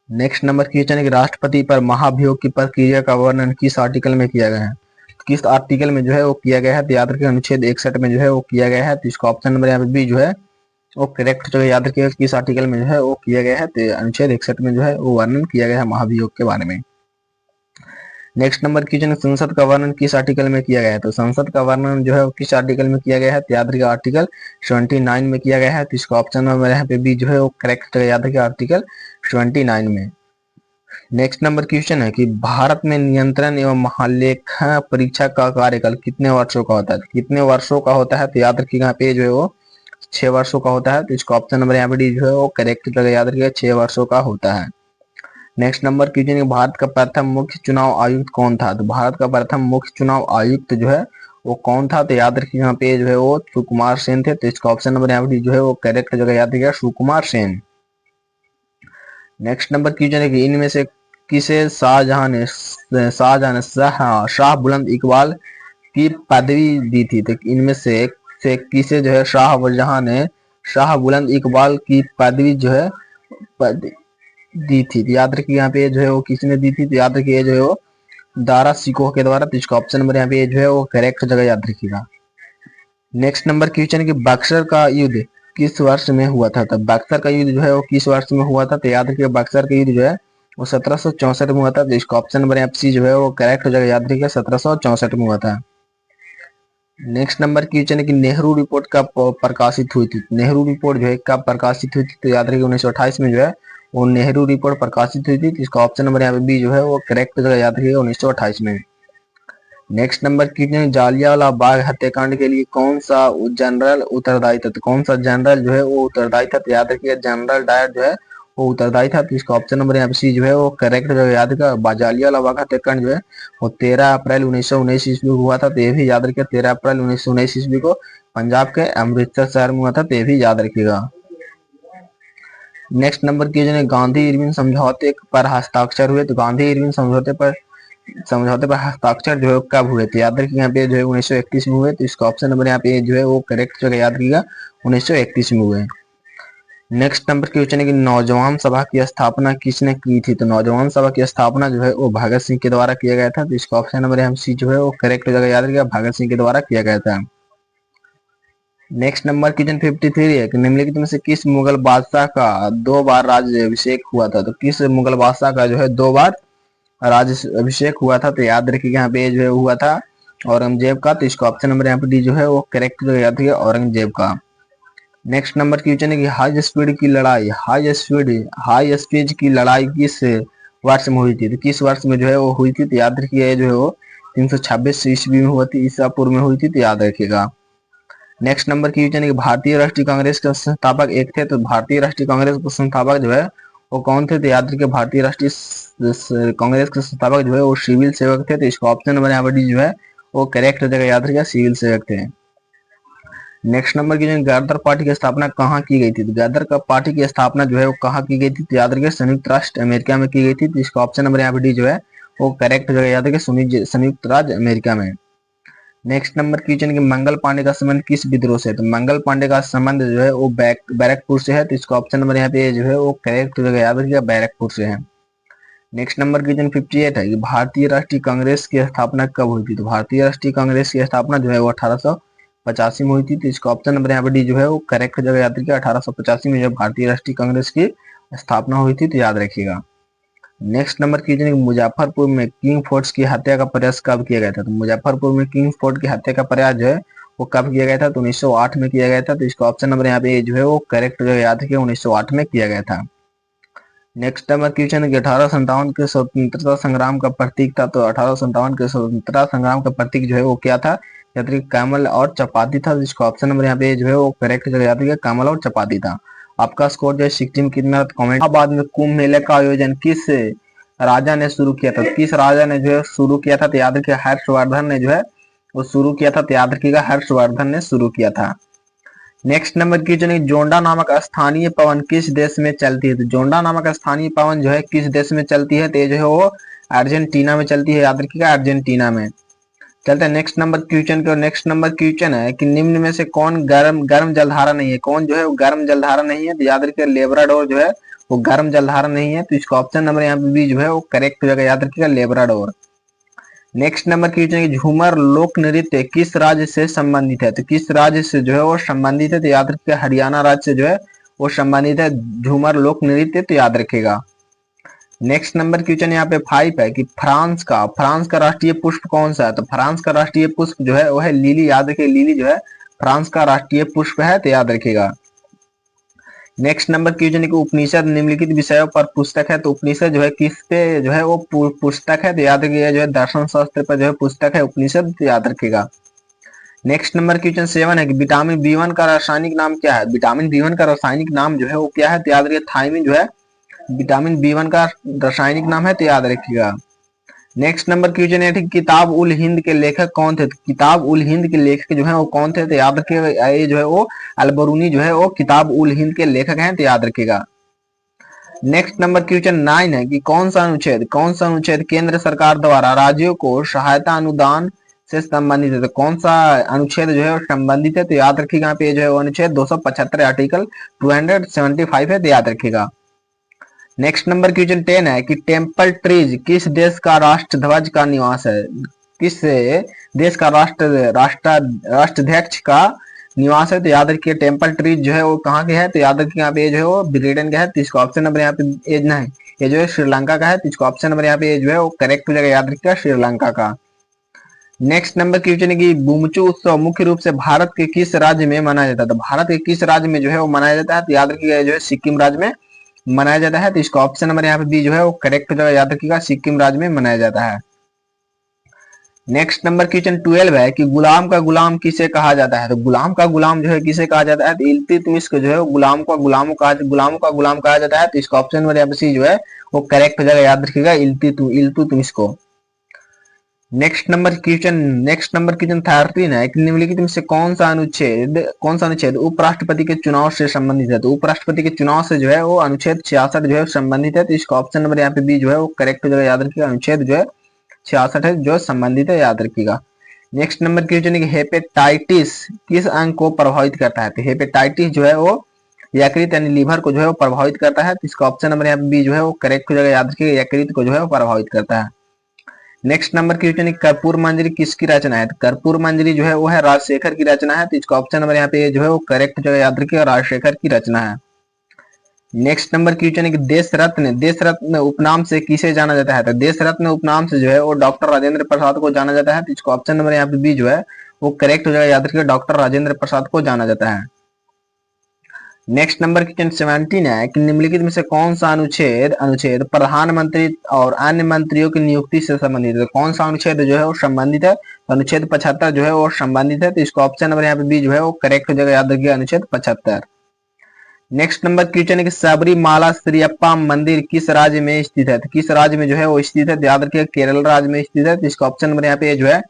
नेक्स्ट नंबर क्वेश्चन है कि राष्ट्रपति पर महाभियोग की प्रक्रिया का वर्णन किस आर्टिकल में किया गया है? किस आर्टिकल में जो है वो किया गया है? तो याद रखिए अनुच्छेद 61 में जो है वो किया गया है, तो इसका ऑप्शन नंबर यहाँ पे बी जो है वो करेक्ट जो है, याद रखिएगा किस आर्टिकल में जो है वो किया गया है? तो अनुच्छेद 61 में जो है वो वर्णन किया गया है महाभियोग के बारे में। नेक्स्ट नंबर क्वेश्चन है संसद का वर्णन किस आर्टिकल में किया गया है? तो संसद का वर्णन जो है वो किस आर्टिकल में किया गया है? तो याद रखिएगा आर्टिकल 79 में किया गया है, तो इसका ऑप्शन नंबर यहाँ पे बी जो है वो करेक्ट है, याद रखिएगा आर्टिकल 79 में। नेक्स्ट नंबर क्वेश्चन है कि भारत में नियंत्रण एवं महालेखा परीक्षा का कार्यकाल कितने वर्षों का होता है? कितने वर्षों का होता है? तो याद रखिएगा यहाँ पे जो है वो 6 वर्षों का होता है, तो इसका ऑप्शन नंबर यहाँ पे डी जो है वो करेक्ट लगेगा, याद रखिएगा 6 वर्षों का होता है। नेक्स्ट नंबर क्वेश्चन है भारत का प्रथम मुख्य चुनाव आयुक्त कौन था? तो भारत का प्रथम मुख्य चुनाव आयुक्त जो है वो कौन था? तो याद रखिए यहाँ पे जो है वो सुकुमार सेन थे, तो इसका ऑप्शन नंबर यहाँ पे जो है वो करेक्ट जगह, याद रखिएगा Sukumar Sen. Next number question है कि इनमें से किसे शाहजहां ने शाह बुलंद इकबाल की पदवी दी थी? तो इनमें से किसे जो है शाहजहां ने शाह बुलंद इकबाल की पदवी जो है दी थी? तो याद रखिए यहाँ पे जो है वो किसने दी थी? तो याद रखिए जो है वो दारा सिकोह के द्वारा, तो इसका ऑप्शन नंबर यहाँ पे जो है वो करेक्ट जगह, याद रखिएगा। नेक्स्ट नंबर क्वेश्चन है कि बक्सर का युद्ध किस वर्ष में हुआ था? तो बक्सर का युद्ध जो है वो किस वर्ष में हुआ था? तो याद रखिए बक्सर का युद्ध जो है वो 1764 में हुआ था, तो इसका ऑप्शन नंबर यहाँ सी जो है वो करेक्ट हो जाएगा, याद रखिए 1764 में हुआ था। नेक्स्ट नंबर क्वेश्चन है कि नेहरू रिपोर्ट कब प्रकाशित हुई थी। नेहरू रिपोर्ट जो है कब प्रकाशित हुई थी, तो याद रखिए 1928 में जो है वो नेहरू रिपोर्ट प्रकाशित हुई थी। तो इसका ऑप्शन नंबर यहाँ पे बी जो है वो करेक्ट जगह याद रखिएगा 1928 में। Next number question, Jallianwala Bagh हत्याकांड के लिए कौन सा जनरल उत्तरदायी था। तो कौन सा जनरल जो है वो उत्तरदायी था, तो याद रखिएगा जनरल डायर जो है वो उत्तरदायी था। तो इसका ऑप्शन नंबर यहाँ पे सी जो है वो करेक्ट जो है याद रखिएगा। जालियांवाला बाग हत्याकांड जो है वो 13 अप्रैल 1919 ईस्वी को हुआ था। तो ये भी याद रखिएगा 13 अप्रैल 1919 ईस्वी को पंजाब के अमृतसर शहर में हुआ था। तो ये भी याद रखिएगा। नेक्स्ट नंबर क्वेश्चन है, गांधी इरविन समझौते पर हस्ताक्षर हुए। तो गांधी इरविन समझौते पर हस्ताक्षर जो है कब हुए। तो याद रखिए यहाँ पे जो है 1931 में हुए। तो इसका ऑप्शन नंबर यहाँ पे जो है वो करेक्ट जगह याद रखिएगा 1931 में हुए। नेक्स्ट नंबर क्वेश्चन है कि नौजवान सभा की स्थापना किसने की थी। तो नौजवान सभा की स्थापना जो है वो भगत सिंह के द्वारा किया गया था। तो इसका ऑप्शन नंबर यहाँ सी जो है वो करेक्ट जगह याद रखिएगा भगत सिंह के द्वारा किया गया था। नेक्स्ट नंबर क्वेश्चन 53 है कि निम्नलिखित में से किस मुगल बादशाह का 2 बार राज्याभिषेक हुआ था। तो किस मुगल बादशाह का जो है 2 बार राज्याभिषेक हुआ था। तो याद रखिएगा यहाँ पे जो है हुआ था औरंगजेब का। तो इसका ऑप्शन नंबर यहाँ पे डी जो है वो करेक्ट जो याद रखिएगा औरंगजेब का। नेक्स्ट नंबर क्वेश्चन है कि हाई स्पीड की लड़ाई किस वर्ष में हुई थी। तो किस वर्ष में जो है वो हुई थी। तो याद रखिएगा जो है वो 326 ईस्वी में हुई थी, ईसा पूर्व में हुई थी। तो याद रखिएगा। नेक्स्ट नंबर क्वेश्चन है कि भारतीय राष्ट्रीय कांग्रेस के संस्थापक एक थे। तो भारतीय राष्ट्रीय कांग्रेस के संस्थापक जो है वो कौन थे। तो याद रखिए भारतीय राष्ट्रीय कांग्रेस के संस्थापक जो है वो सिविल सेवक थे। तो इसका ऑप्शन नंबर यहाँ पर डी जो है वो करेक्ट हो जाएगा, याद रखिएगा सिविल सेवक थे। नेक्स्ट नंबर की गदर पार्टी की स्थापना कहाँ की गई थी। तो गदर पार्टी की स्थापना जो है वो कहाँ की गई थी। तो याद रखिए संयुक्त राष्ट्र अमेरिका में की गई थी। तो इसका ऑप्शन नंबर यहाँ पे डी जो है वो करेक्ट हो जाएगा, याद रखिए संयुक्त राज्य अमेरिका में। नेक्स्ट नंबर क्वेश्चन की मंगल पांडे का संबंध किस विद्रोह से है। तो मंगल पांडे का संबंध जो है वो बैरकपुर से है। तो इसका ऑप्शन नंबर यहाँ पे जो है वो करेक्ट हो जाएगा, याद रखिएगा बैरकपुर से है। नेक्स्ट नंबर क्वेश्चन 58 है कि भारतीय राष्ट्रीय कांग्रेस की स्थापना कब हुई थी। तो भारतीय राष्ट्रीय कांग्रेस की स्थापना जो है वो 1885 में हुई थी। तो इसका ऑप्शन नंबर यहाँ पे डी जो है वो करेक्ट हो जाएगा, याद रखिएगा 1885 में जब भारतीय राष्ट्रीय कांग्रेस की स्थापना हुई थी। तो याद रखिएगा। नेक्स्ट नंबर क्वेश्चन मुजफ्फरपुर में किंग फोर्ट की हत्या का प्रयास कब किया गया था। तो मुजफ्फरपुर में किंग फोर्ट की हत्या का प्रयास जो है वो कब किया गया था। तो 1908 में किया गया था। तो इसका ऑप्शन नंबर यहाँ पे जो है वो करेक्ट जो है याद रखिए 1908 में किया गया था। नेक्स्ट नंबर क्वेश्चन है कि 1857 के स्वतंत्रता संग्राम का प्रतीक था। तो 1857 के स्वतंत्रता संग्राम का प्रतीक जो है वो क्या था। याद रखिए कमल और चपाती था। जिसका ऑप्शन नंबर यहाँ पे जो है वो करेक्ट जो याद रखिए कमल और चपाती था। आपका स्कोर जो है 60 में कितना कमेंट। बाद में कुंभ मेले का आयोजन किस राजा ने शुरू किया था। किस राजा ने जो है शुरू किया था। तो याद रखिए हर्षवर्धन ने जो है वो शुरू किया था। तो याद रखिएगा हर्षवर्धन ने शुरू किया था। नेक्स्ट नंबर क्वेश्चन है जोंडा नामक स्थानीय पवन किस देश में चलती है। तो जोंडा नामक स्थानीय पवन जो है किस देश में चलती है। तो ये जो है वो अर्जेंटीना में चलती है, याद रखिएगा अर्जेंटीना में। चलते हैं नेक्स्ट नंबर क्वेश्चन के। नेक्स्ट नंबर क्वेश्चन है कि निम्न में से कौन गर्म जलधारा नहीं है। कौन जो है वो गर्म जलधारा नहीं है। तो याद रखिए लेब्राडोर जो है वो गर्म जलधारा नहीं है। तो इसका ऑप्शन नंबर यहाँ पे बी जो है वो करेक्ट हो जाएगा, याद रखिएगा लेब्राडोर। नेक्स्ट नंबर क्वेश्चन है झूमर लोक नृत्य किस राज्य से संबंधित है। तो किस राज्य से जो है वो संबंधित है। तो याद रखिएगा हरियाणा राज्य से जो है वो संबंधित है झूमर लोक नृत्य। तो याद रखिएगा। नेक्स्ट नंबर क्वेश्चन यहाँ पे 5 है कि फ्रांस का राष्ट्रीय पुष्प कौन सा है। तो फ्रांस का राष्ट्रीय पुष्प जो है वो है लिली, याद रखिए लिली जो है फ्रांस का राष्ट्रीय पुष्प है। तो याद रखिएगा। नेक्स्ट नंबर क्वेश्चन है कि उपनिषद निम्नलिखित विषयों पर पुस्तक है। तो उपनिषद जो है किस पे जो है वो पुस्तक है। तो याद रखिएगा जो है दर्शन शास्त्र पर जो है पुस्तक है उपनिषद। तो याद रखिएगा। नेक्स्ट नंबर क्वेश्चन 7 है कि विटामिन B1 का रासायनिक नाम क्या है। विटामिन B1 का रासायनिक नाम जो है वो क्या है। तो याद रखिए थायमिन जो है विटामिन B1 का रासायनिक नाम है। तो याद रखिएगा। नेक्स्ट नंबर क्वेश्चन है किताब उल हिंद के लेखक कौन थे। किताब उल हिंद के लेखक जो है वो कौन थे। तो याद रखिएगा ये जो है वो अलबरूनी जो है वो किताब उल हिंद के लेखक हैं। तो याद रखिएगा। नेक्स्ट नंबर क्वेश्चन 9 है कि कौन सा अनुच्छेद केंद्र सरकार द्वारा राज्यों को सहायता अनुदान से संबंधित है। तो कौन सा अनुच्छेद जो है वो संबंधित है। तो याद रखिएगा यहाँ पे जो है वो अनुच्छेद 275 आर्टिकल 275 है। तो याद रखिएगा। नेक्स्ट नंबर क्वेश्चन 10 है कि टेम्पल ट्रीज किस देश का राष्ट्र ध्वज का निवास है। किस देश का राष्ट्राध्यक्ष का निवास है। तो याद रखिए टेम्पल ट्रीज जो है वो कहाँ के है। तो याद रखिए यहाँ पे जो है वो ब्रिटेन का है। तो इसका ऑप्शन नंबर यहाँ पे एज ना है, ये जो है श्रीलंका का है। तो इसका ऑप्शन नंबर यहाँ पे जो है वो करेक्ट हो जाएगा, याद रखिएगा श्रीलंका का। नेक्स्ट नंबर क्वेश्चन है कि बुमचू उत्सव मुख्य रूप से भारत के किस राज्य में मनाया जाता है? तो भारत के किस राज्य में जो है वो मनाया जाता है? तो याद रखिएगा जो है सिक्किम राज्य में मनाया जाता है। तो इसका ऑप्शन नंबर यहाँ पे बी जो है वो करेक्ट हो जाएगा, याद रखिएगा सिक्किम राज्य में मनाया जाता है। नेक्स्ट नंबर क्वेश्चन 12 है कि गुलाम का गुलाम किसे कहा जाता है? तो गुलाम का गुलाम जो है किसे कहा जाता है? तो इल्तुतमिश को जो है गुलाम का गुलाम कहा जाता है। तो इसका ऑप्शन नंबर यहाँ पे सी जो है वो करेक्ट हो जाएगा, याद रखिएगा इल्तुतमिश को। नेक्स्ट नंबर क्वेश्चन 13 है कि निम्नलिखित में से कौन सा अनुच्छेद उपराष्ट्रपति के चुनाव से संबंधित है? तो उपराष्ट्रपति के चुनाव से जो है वो अनुच्छेद 66 जो है संबंधित है। तो इसका ऑप्शन नंबर यहाँ पे बी जो है वो करेक्ट हो जाएगा, याद रखिएगा अनुच्छेद जो है 66 है जो संबंधित है, याद रखिएगा। नेक्स्ट नंबर क्वेश्चन है कि हेपेटाइटिस किस अंग को प्रभावित करता है? तो हेपेटाइटिस जो है वो यकृत यानी लीवर को जो है वो प्रभावित करता है। तो इसका ऑप्शन नंबर यहाँ पे बी जो है वो करेक्ट हो जाएगा, याद रखिएगा यकृत को जो है वो प्रभावित करता है। नेक्स्ट नंबर क्वेश्चन है कर्पूर मंजरी किसकी रचना है? तो कर्पूर मंजरी जो है वो है राजशेखर की रचना है। तो इसका ऑप्शन नंबर यहाँ पे जो है वो करेक्ट जो है, याद रखिएगा राजशेखर की रचना है। नेक्स्ट नंबर क्वेश्चन है कि देश रत्न उपनाम से किसे जाना जाता है? तो देश रत्न उपनाम से जो है वो डॉक्टर राजेंद्र प्रसाद को जाना जाता है। तो इसका ऑप्शन नंबर यहाँ पे बी जो है वो करेक्ट हो जाएगा, याद रखिएगा डॉक्टर राजेंद्र प्रसाद को जाना जाता है। नेक्स्ट नंबर क्वेश्चन 17 है कि निम्नलिखित में से कौन सा अनुच्छेद प्रधानमंत्री और अन्य मंत्रियों की नियुक्ति से संबंधित है? कौन सा अनुच्छेद जो है वो संबंधित है? तो अनुच्छेद 75 जो है वो संबंधित है। तो इसका ऑप्शन नंबर यहाँ पे बी जो है वो करेक्ट हो जाएगा, याद रखिएगा अनुच्छेद 75। नेक्स्ट नंबर क्वेश्चन है कि सबरीमाला श्रीअप्पा मंदिर किस राज्य में स्थित है? तो किस राज्य में जो है वो स्थित है? तो याद रखिएगा केरल राज्य में स्थित है। तो इसका ऑप्शन नंबर यहाँ पे जो है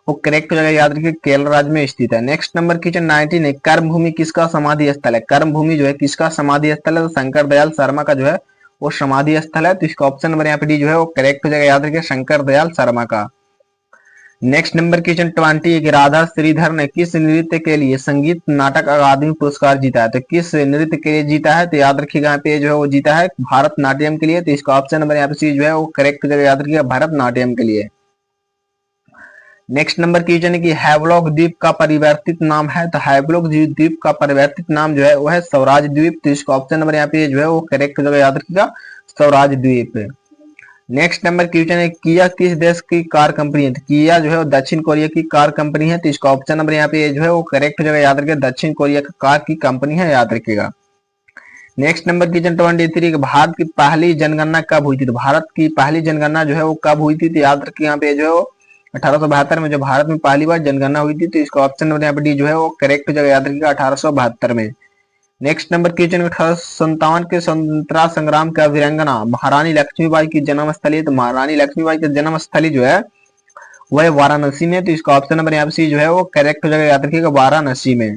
वो करेक्ट हो जाएगा, याद रखिए केरल राज्य में स्थित है। नेक्स्ट नंबर क्वेश्चन 19 है कर्म भूमि किसका समाधि स्थल है? कर्म भूमि जो है किसका समाधि स्थल है? तो शंकर दयाल शर्मा का जो है वो समाधि स्थल है। तो इसका ऑप्शन नंबर यहाँ पे डी जो है वो करेक्ट हो जाएगा, याद रखिए शंकर दयाल शर्मा का। नेक्स्ट नंबर क्वेश्चन 20 है कि राधा श्रीधर ने किस नृत्य के लिए संगीत नाटक अकादमी पुरस्कार जीता है? तो किस नृत्य के लिए जीता है? तो याद रखिएगा यहाँ पे जो है वो जीता है भारतनाट्यम के लिए। तो इसका ऑप्शन नंबर यहाँ पे सी जो है वो करेक्ट हो जाएगा, याद रखिएगा भारतनाट्यम के लिए। नेक्स्ट नंबर क्वेश्चन है कि हैवलॉक द्वीप का परिवर्तित नाम है? तो हैवलॉक द्वीप का परिवर्तित नाम जो है वो है स्वराज द्वीप। तो इसका ऑप्शन नंबर यहाँ पे जो है वो करेक्ट हो जाएगा, याद रखिएगा स्वराज द्वीप। नेक्स्ट नंबर क्वेश्चन है किया किस देश की कार कंपनी है? तो किया जो है वो दक्षिण कोरिया की कार कंपनी है। तो इसका ऑप्शन नंबर यहाँ पे जो है वो करेक्ट हो जाएगा, याद रखिएगा दक्षिण कोरिया की कार की कंपनी है, याद रखिएगा। नेक्स्ट नंबर क्वेश्चन 23 भारत की पहली जनगणना कब हुई थी? तो भारत की पहली जनगणना जो है वो कब हुई थी? तो याद रखिए यहाँ पे जो है 1872 में जो भारत में पहली बार जनगणना हुई थी। तो इसका ऑप्शन नंबर यहाँ पे डी जो है वो करेक्ट हो जाएगा, याद रखिएगा 1872 में। नेक्स्ट नंबर क्वेश्चन 1857 के स्वतंत्रता संग्राम का वीरांगना महारानी लक्ष्मीबाई की जन्मस्थली। तो महारानी लक्ष्मीबाई की जन्मस्थली जो है वह वाराणसी में। तो इसका ऑप्शन नंबर यहाँ पे सी जो है वो करेक्ट हो जाएगा, याद रखिएगा वाराणसी में।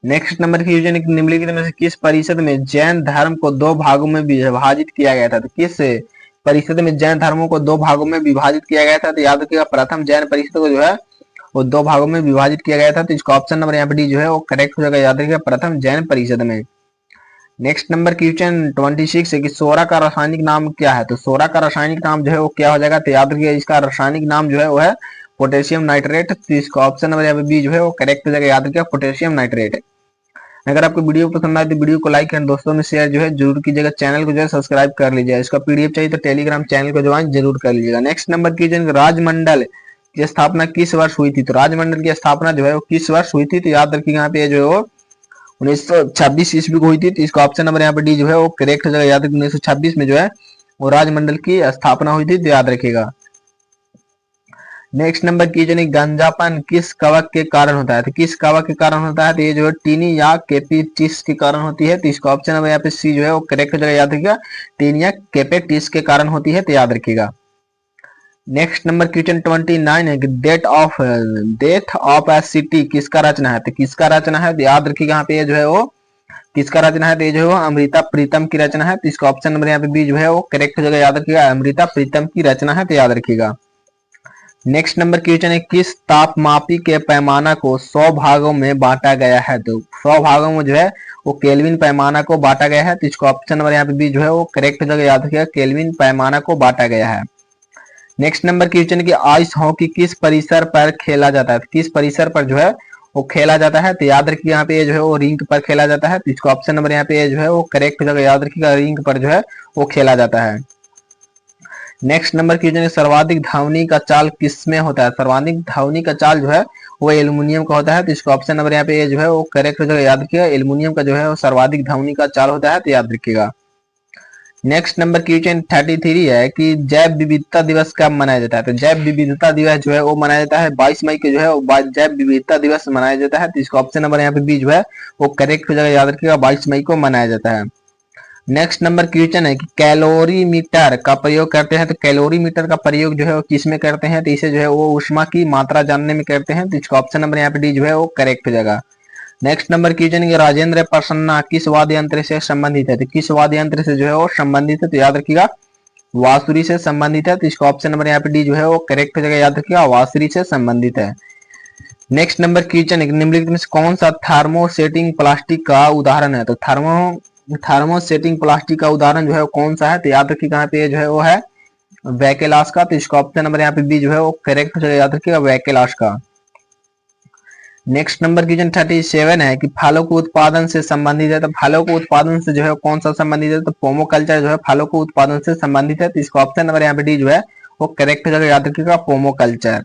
नेक्स्ट नंबर क्वेश्चन निम्नलिखित में से किस परिषद में जैन धर्म को दो भागों में विभाजित किया गया था? तो किस परिषद में जैन धर्मों को दो भागों में विभाजित किया गया था? तो याद रखिएगा प्रथम जैन परिषद को जो है वो दो भागों में विभाजित किया गया था। तो इसका ऑप्शन नंबर यहाँ पे डी जो है वो करेक्ट हो जाएगा, याद रखिएगा प्रथम जैन परिषद में। नेक्स्ट नंबर क्वेश्चन 26 है कि सोरा का रासायनिक नाम क्या है? तो सोरा का रासायनिक नाम जो है वो क्या हो जाएगा? तो याद रखिएगा इसका रासायनिक नाम जो है वो है पोटेशियम नाइट्रेट। तो इसका ऑप्शन नंबर यहाँ पे बी जो है वो करेक्ट हो जाएगा, याद रखिएगा पोटेशियम नाइट्रेट। अगर आपको वीडियो पसंद आए तो वीडियो को लाइक करें, दोस्तों में शेयर जो है जरूर कीजिएगा, चैनल को जो है सब्सक्राइब कर लीजिएगा। इसका पीडीएफ चाहिए तो टेलीग्राम चैनल को ज्वाइन जरूर कर लीजिएगा। नेक्स्ट नंबर क्वेश्चन राजमंडल की स्थापना किस वर्ष हुई थी? तो राजमंडल की स्थापना जो है वो किस वर्ष हुई थी? तो याद रखिएगा यहाँ पे जो है वो 1926 ईस्वी को हुई थी। तो इसका ऑप्शन नंबर यहाँ पे डी जो है वो करेक्ट हो जाएगा, याद रखिए 1926 में जो है वो राजमंडल की स्थापना हुई थी। तो याद रखिएगा। नेक्स्ट नंबर क्वेश्चन है गंजापन किस कवक के कारण होता है? तो किस कवक के कारण होता है? तो ये जो है टीनी या केपेटिस के कारण होती है। तो इसका ऑप्शन नंबर यहाँ पे सी जो है वो करेक्ट हो जाएगा, याद रखिएगा टीनी या केपेटिस के कारण होती है। तो याद रखिएगा। नेक्स्ट नंबर क्वेश्चन 29 है कि डेथ ऑफ ए सिटी किसका रचना है? तो किसका रचना है? तो याद रखिएगा यहाँ पे ये जो है वो किसका रचना है? तो ये जो है अमृता प्रीतम की रचना है। तो इसका ऑप्शन नंबर यहाँ पे बी जो है वो करेक्ट हो जाएगा, याद रखिएगा अमृता प्रीतम की रचना है। तो याद रखिएगा। नेक्स्ट नंबर क्वेश्चन है किस तापमापी के पैमाना को 100 भागों में बांटा गया है? तो 100 भागों में जो है वो केल्विन पैमाना को बांटा गया है। तो इसको ऑप्शन नंबर यहाँ पे बी जो है वो करेक्ट हो जाएगा, याद रखिएगा केल्विन पैमाना को बांटा गया है। नेक्स्ट नंबर क्वेश्चन है कि आइस हॉकी किस परिसर पर खेला जाता है? तो किस परिसर पर जो है वो खेला जाता है? तो याद रखिए यहाँ पे जो है वो रिंक पर खेला जाता है। तो इसको ऑप्शन नंबर यहाँ पे जो है वो करेक्ट हो जाएगा, याद रखिएगा रिंक पर जो है वो खेला जाता है। नेक्स्ट नंबर क्वेश्चन है सर्वाधिक धावनी का चाल किसमें होता है? सर्वाधिक धावनी का चाल जो है वो एल्युमिनियम का होता है, तो इसका ऑप्शन नंबर यहाँ पे जो है वो करेक्ट हो जाएगा, याद रखिएगा एल्युमिनियम का जो है वो सर्वाधिक धावनी का चाल होता है, तो याद रखिएगा। नेक्स्ट नंबर क्वेश्चन 33 है कि जैव विविधता दिवस कब मनाया जाता है? तो जैव विविधता दिवस जो है वो मनाया जाता है 22 मई को जो है वो जैव विविधता दिवस मनाया जाता है, तो इसका ऑप्शन नंबर यहाँ पे बी जो है वो करेक्ट हो जाएगा, याद रखिएगा 22 मई को मनाया जाता है। नेक्स्ट नंबर क्वेश्चन है कि कैलोरी मीटर का प्रयोग करते हैं, तो कैलोरी मीटर का प्रयोग जो है वो किस में करते हैं? तो इसे जो है वो ऊष्मा की मात्रा जानने में करते हैं, तो इसका ऑप्शन नंबर यहाँ पे डी जो है वो करेक्ट हो जाएगा। नेक्स्ट नंबर क्वेश्चन है राजेंद्र प्रसन्ना किस वाद्य यंत्र से संबंधित है? तो किस वाद्य यंत्र से जो है वो संबंधित है? तो याद रखिएगा वासुरी से संबंधित है, तो इसका ऑप्शन नंबर यहाँ पे डी जो है वो करेक्ट हो जाएगा, याद रखिएगा वासुरी से संबंधित है। नेक्स्ट नंबर क्वेश्चन है निम्नलिखित में से कौन सा थर्मोसेटिंग प्लास्टिक का उदाहरण है? तो थर्मोसेटिंग प्लास्टिक का उदाहरण जो है वो कौन सा है? तो याद रखिएगा यहाँ पे जो है वो है वैकेलास का, तो इसका ऑप्शन नंबर यहाँ पे बी जो है वो करेक्ट हो जाएगा, याद रखिएगा वैकेलास का। नेक्स्ट नंबर क्वेश्चन 37 है कि फलों के उत्पादन से संबंधित है, तो फलों के उत्पादन से जो है कौन सा संबंधित है? तो पोमोकल्चर जो है फलों के उत्पादन से संबंधित है, तो इसका ऑप्शन नंबर यहाँ पे डी जो है वो करेक्ट हो जाएगा, याद रखिएगा पोमोकल्चर।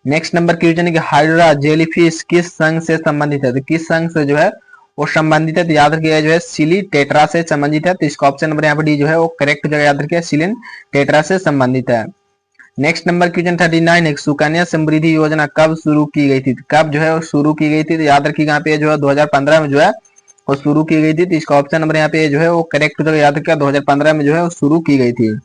नेक्स्ट नंबर क्वेश्चन है कि हाइड्रा जेलीफिश किस संघ से संबंधित है? तो किस संघ से जो है वो संबंधित है? तो याद रखिएगा जो है सिली टेट्रा से संबंधित है, तो इसका ऑप्शन नंबर यहाँ पे डी जो है वो करेक्ट हो जाएगा, याद रखिएगा सिलिन टेट्रा से संबंधित है। नेक्स्ट नंबर क्वेश्चन 39 है सुकन्या समृद्धि योजना कब शुरू की गई थी? कब जो है वो शुरू की गई थी? तो याद रखिएगा यहाँ पे जो है 2015 में जो है वो शुरू की गई थी, तो इसका ऑप्शन नंबर यहाँ पे जो है वो करेक्ट हो जाएगा, याद रखिएगा 2015 में जो है वो शुरू की गई थी।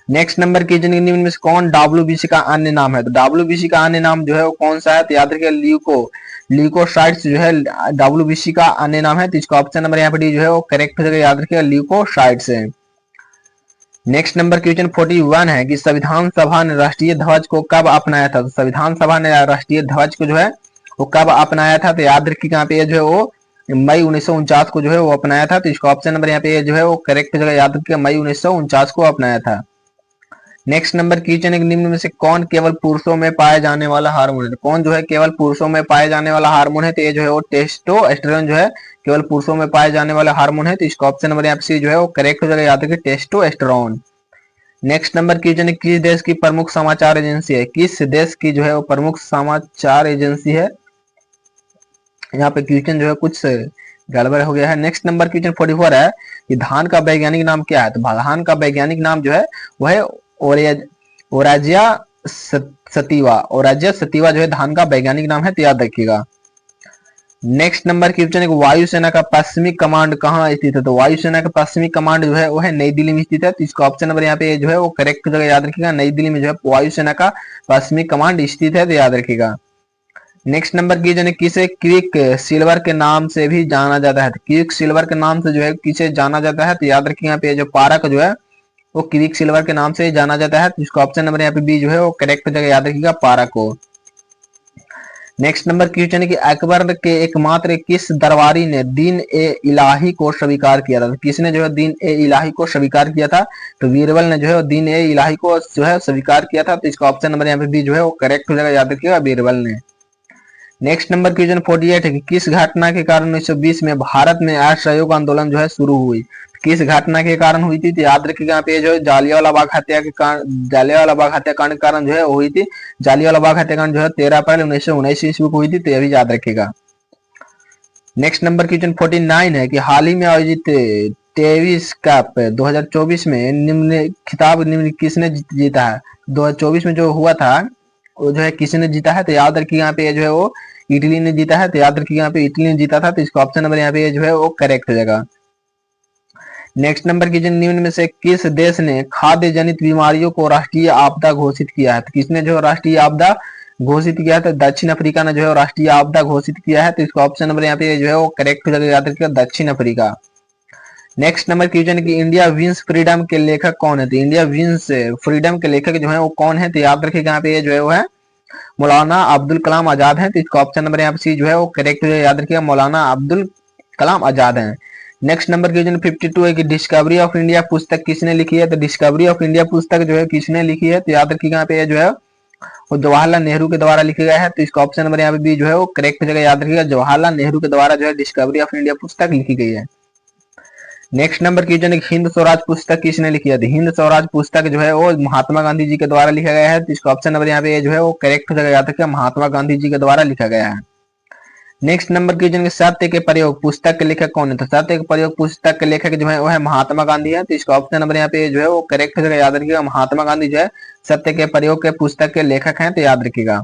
नेक्स्ट नंबर क्वेश्चन निम्न में से कौन डब्ल्यूबीसी का अन्य नाम है? तो डब्ल्यूबीसी का अन्य नाम जो है वो कौन सा है? तो याद रखिएगा ल्यूकोसाइट्स जो है डब्ल्यूबीसी का अन्य नाम है, तो इसका ऑप्शन नंबर यहाँ पे डी जो है वो करेक्ट हो जाएगा, याद रखिएगा ल्यूकोसाइट्स है। नेक्स्ट नंबर क्वेश्चन 41 है कि संविधान सभा ने राष्ट्रीय ध्वज को कब अपनाया था? तो संविधान सभा ने राष्ट्रीय ध्वज को जो है वो कब अपनाया था? तो याद रखिएगा यहाँ पे जो है वो मई 1949 को जो है वो अपनाया था, तो इसका ऑप्शन नंबर यहाँ पे जो है वो करेक्ट हो जाएगा, याद रखिएगा मई 1949 को अपनाया था। नेक्स्ट नंबर क्वेश्चन है निम्न में से कौन केवल पुरुषों में पाया जाने वाला हार्मोन है? कौन जो है केवल पुरुषों में पाए जाने वाला हार्मोन है? तो ये जो है वो टेस्टोस्टेरोन जो है केवल पुरुषों में पाए जाने वाला हार्मोन है, तो इसका ऑप्शन नंबर यहाँ पे जो है वो करेक्ट हो जाएगा, याद रखिए टेस्टोस्टेरोन। नेक्स्ट नंबर क्वेश्चन है किस देश की प्रमुख समाचार एजेंसी है? किस देश की जो है वो प्रमुख समाचार एजेंसी है? यहाँ पे क्वेश्चन जो है कुछ गड़बड़ हो गया है। नेक्स्ट नंबर क्वेश्चन 44 है कि धान का वैज्ञानिक नाम क्या है? तो धान का वैज्ञानिक नाम जो है वह है ओराजिया सतीवा। ओराजिया सतीवा जो है धान का वैज्ञानिक नाम है, तो याद रखिएगा। नेक्स्ट नंबर क्वेश्चन है वायुसेना का पश्चिमी कमांड कहाँ स्थित है? तो वायुसेना का पश्चिमी कमांड जो है वो है नई दिल्ली में स्थित है, तो इसका ऑप्शन नंबर यहाँ पे जो है वो करेक्ट जगह याद रखिएगा, नई दिल्ली में जो है वायुसेना का पश्चिमी कमांड स्थित है, तो याद रखिएगा। नेक्स्ट नंबर क्वेश्चन है किसे क्विक सिल्वर के नाम से भी जाना जाता है? तो क्विक सिल्वर के नाम से जो है किसे जाना जाता है? तो याद रखिए यहाँ पे जो पारक जो है वो क्विक सिल्वर के नाम से जाना जाता है, तो इसका ऑप्शन नंबर यहाँ पे बी जो है वो करेक्ट जगह याद रखिएगा, पारक को। नेक्स्ट नंबर क्वेश्चन है कि अकबर के एकमात्र किस दरबारी ने दीन ए इलाही को स्वीकार किया था? तो किसने जो है दीन ए इलाही को स्वीकार किया था? तो बीरबल ने जो है दीन ए इलाही को जो है स्वीकार किया था, तो इसका ऑप्शन नंबर यहाँ पे बी जो है वो करेक्ट हो जाएगा, याद रखिएगा बीरबल ने। नेक्स्ट नंबर क्वेश्चन 48 है कि किस घटना के कारण 1920 में भारत में असहयोग आंदोलन जो है शुरू हुई? किस घटना के कारण हुई थी? तो याद रखिएगा यहाँ पे जो जालियांवाला बाग हत्याकांड के कारण जो है हुई थी। जालियांवाला बाग हत्याकांड जो है 13 अप्रैल 1919 ईस्वी को हुई थी, तो यह भी याद रखिएगा। नेक्स्ट नंबर क्वेश्चन 49 है कि हाल ही में आयोजित डेविस कप 2024 में निम्न खिताब किसने जीता है? 2024 में जो हुआ था वो जो है किसने जीता है? तो याद रखिए यहाँ पे जो है वो इटली ने जीता है, तो याद रखिए यहाँ पे इटली ने जीता था, तो इसका ऑप्शन नंबर यहाँ पे जो है वो करेक्ट हो जाएगा। नेक्स्ट नंबर की निम्न में से किस देश ने खाद्य जनित बीमारियों को राष्ट्रीय आपदा घोषित किया है? तो किसने जो राष्ट्रीय आपदा घोषित किया है? तो दक्षिण अफ्रीका ने जो है राष्ट्रीय आपदा घोषित किया है, तो इसका ऑप्शन नंबर यहाँ पे जो है वो करेक्ट हो जाएगा, याद रखिएगा दक्षिण अफ्रीका। नेक्स्ट नंबर क्वेश्चन की इंडिया विंस फ्रीडम के लेखक कौन है? तो इंडिया विंस फ्रीडम के लेखक जो है वो कौन है? तो याद रखिएगा यहाँ पे जो है वो है मौलाना अब्दुल कलाम आजाद है, तो इसका ऑप्शन नंबर यहाँ पे सी जो है वो करेक्ट है, याद रखिएगा मौलाना अब्दुल कलाम आजाद है। नेक्स्ट नंबर क्वेश्चन 52 है कि डिस्कवरी ऑफ इंडिया पुस्तक किसने लिखी है? तो डिस्कवरी ऑफ इंडिया पुस्तक जो है किसने लिखी है? तो याद रखिएगा यहाँ पे जो है वो जवाहरलाल नेहरू के द्वारा लिखा गया है, तो इसका ऑप्शन नंबर यहाँ पे बी जो है वो करेक्ट जगह याद रखिएगा, जवाहरलाल नेहरू के द्वारा जो है डिस्कवरी ऑफ इंडिया पुस्तक लिखी गई है। नेक्स्ट नंबर क्वेश्चन है हिंद स्वराज पुस्तक किसने लिखी है? तो हिंद स्वराज पुस्तक जो है वो महात्मा गांधी जी के द्वारा लिखा गया है। तो इसका ऑप्शन नंबर यहाँ पे जो है वो करेक्ट हो जाएगा, याद रखिए महात्मा गांधी जी के द्वारा लिखा गया है। नेक्स्ट नंबर क्वेश्चन के सत्य के प्रयोग पुस्तक के लेखक कौन है? तो सत्य के प्रयोग पुस्तक के लेखक जो है वो है महात्मा गांधी है। तो इसका ऑप्शन नंबर यहाँ पे जो है वो करेक्ट हो जाएगा, याद रखिएगा महात्मा गांधी जो है सत्य के प्रयोग के पुस्तक के लेखक हैं, तो याद रखिएगा।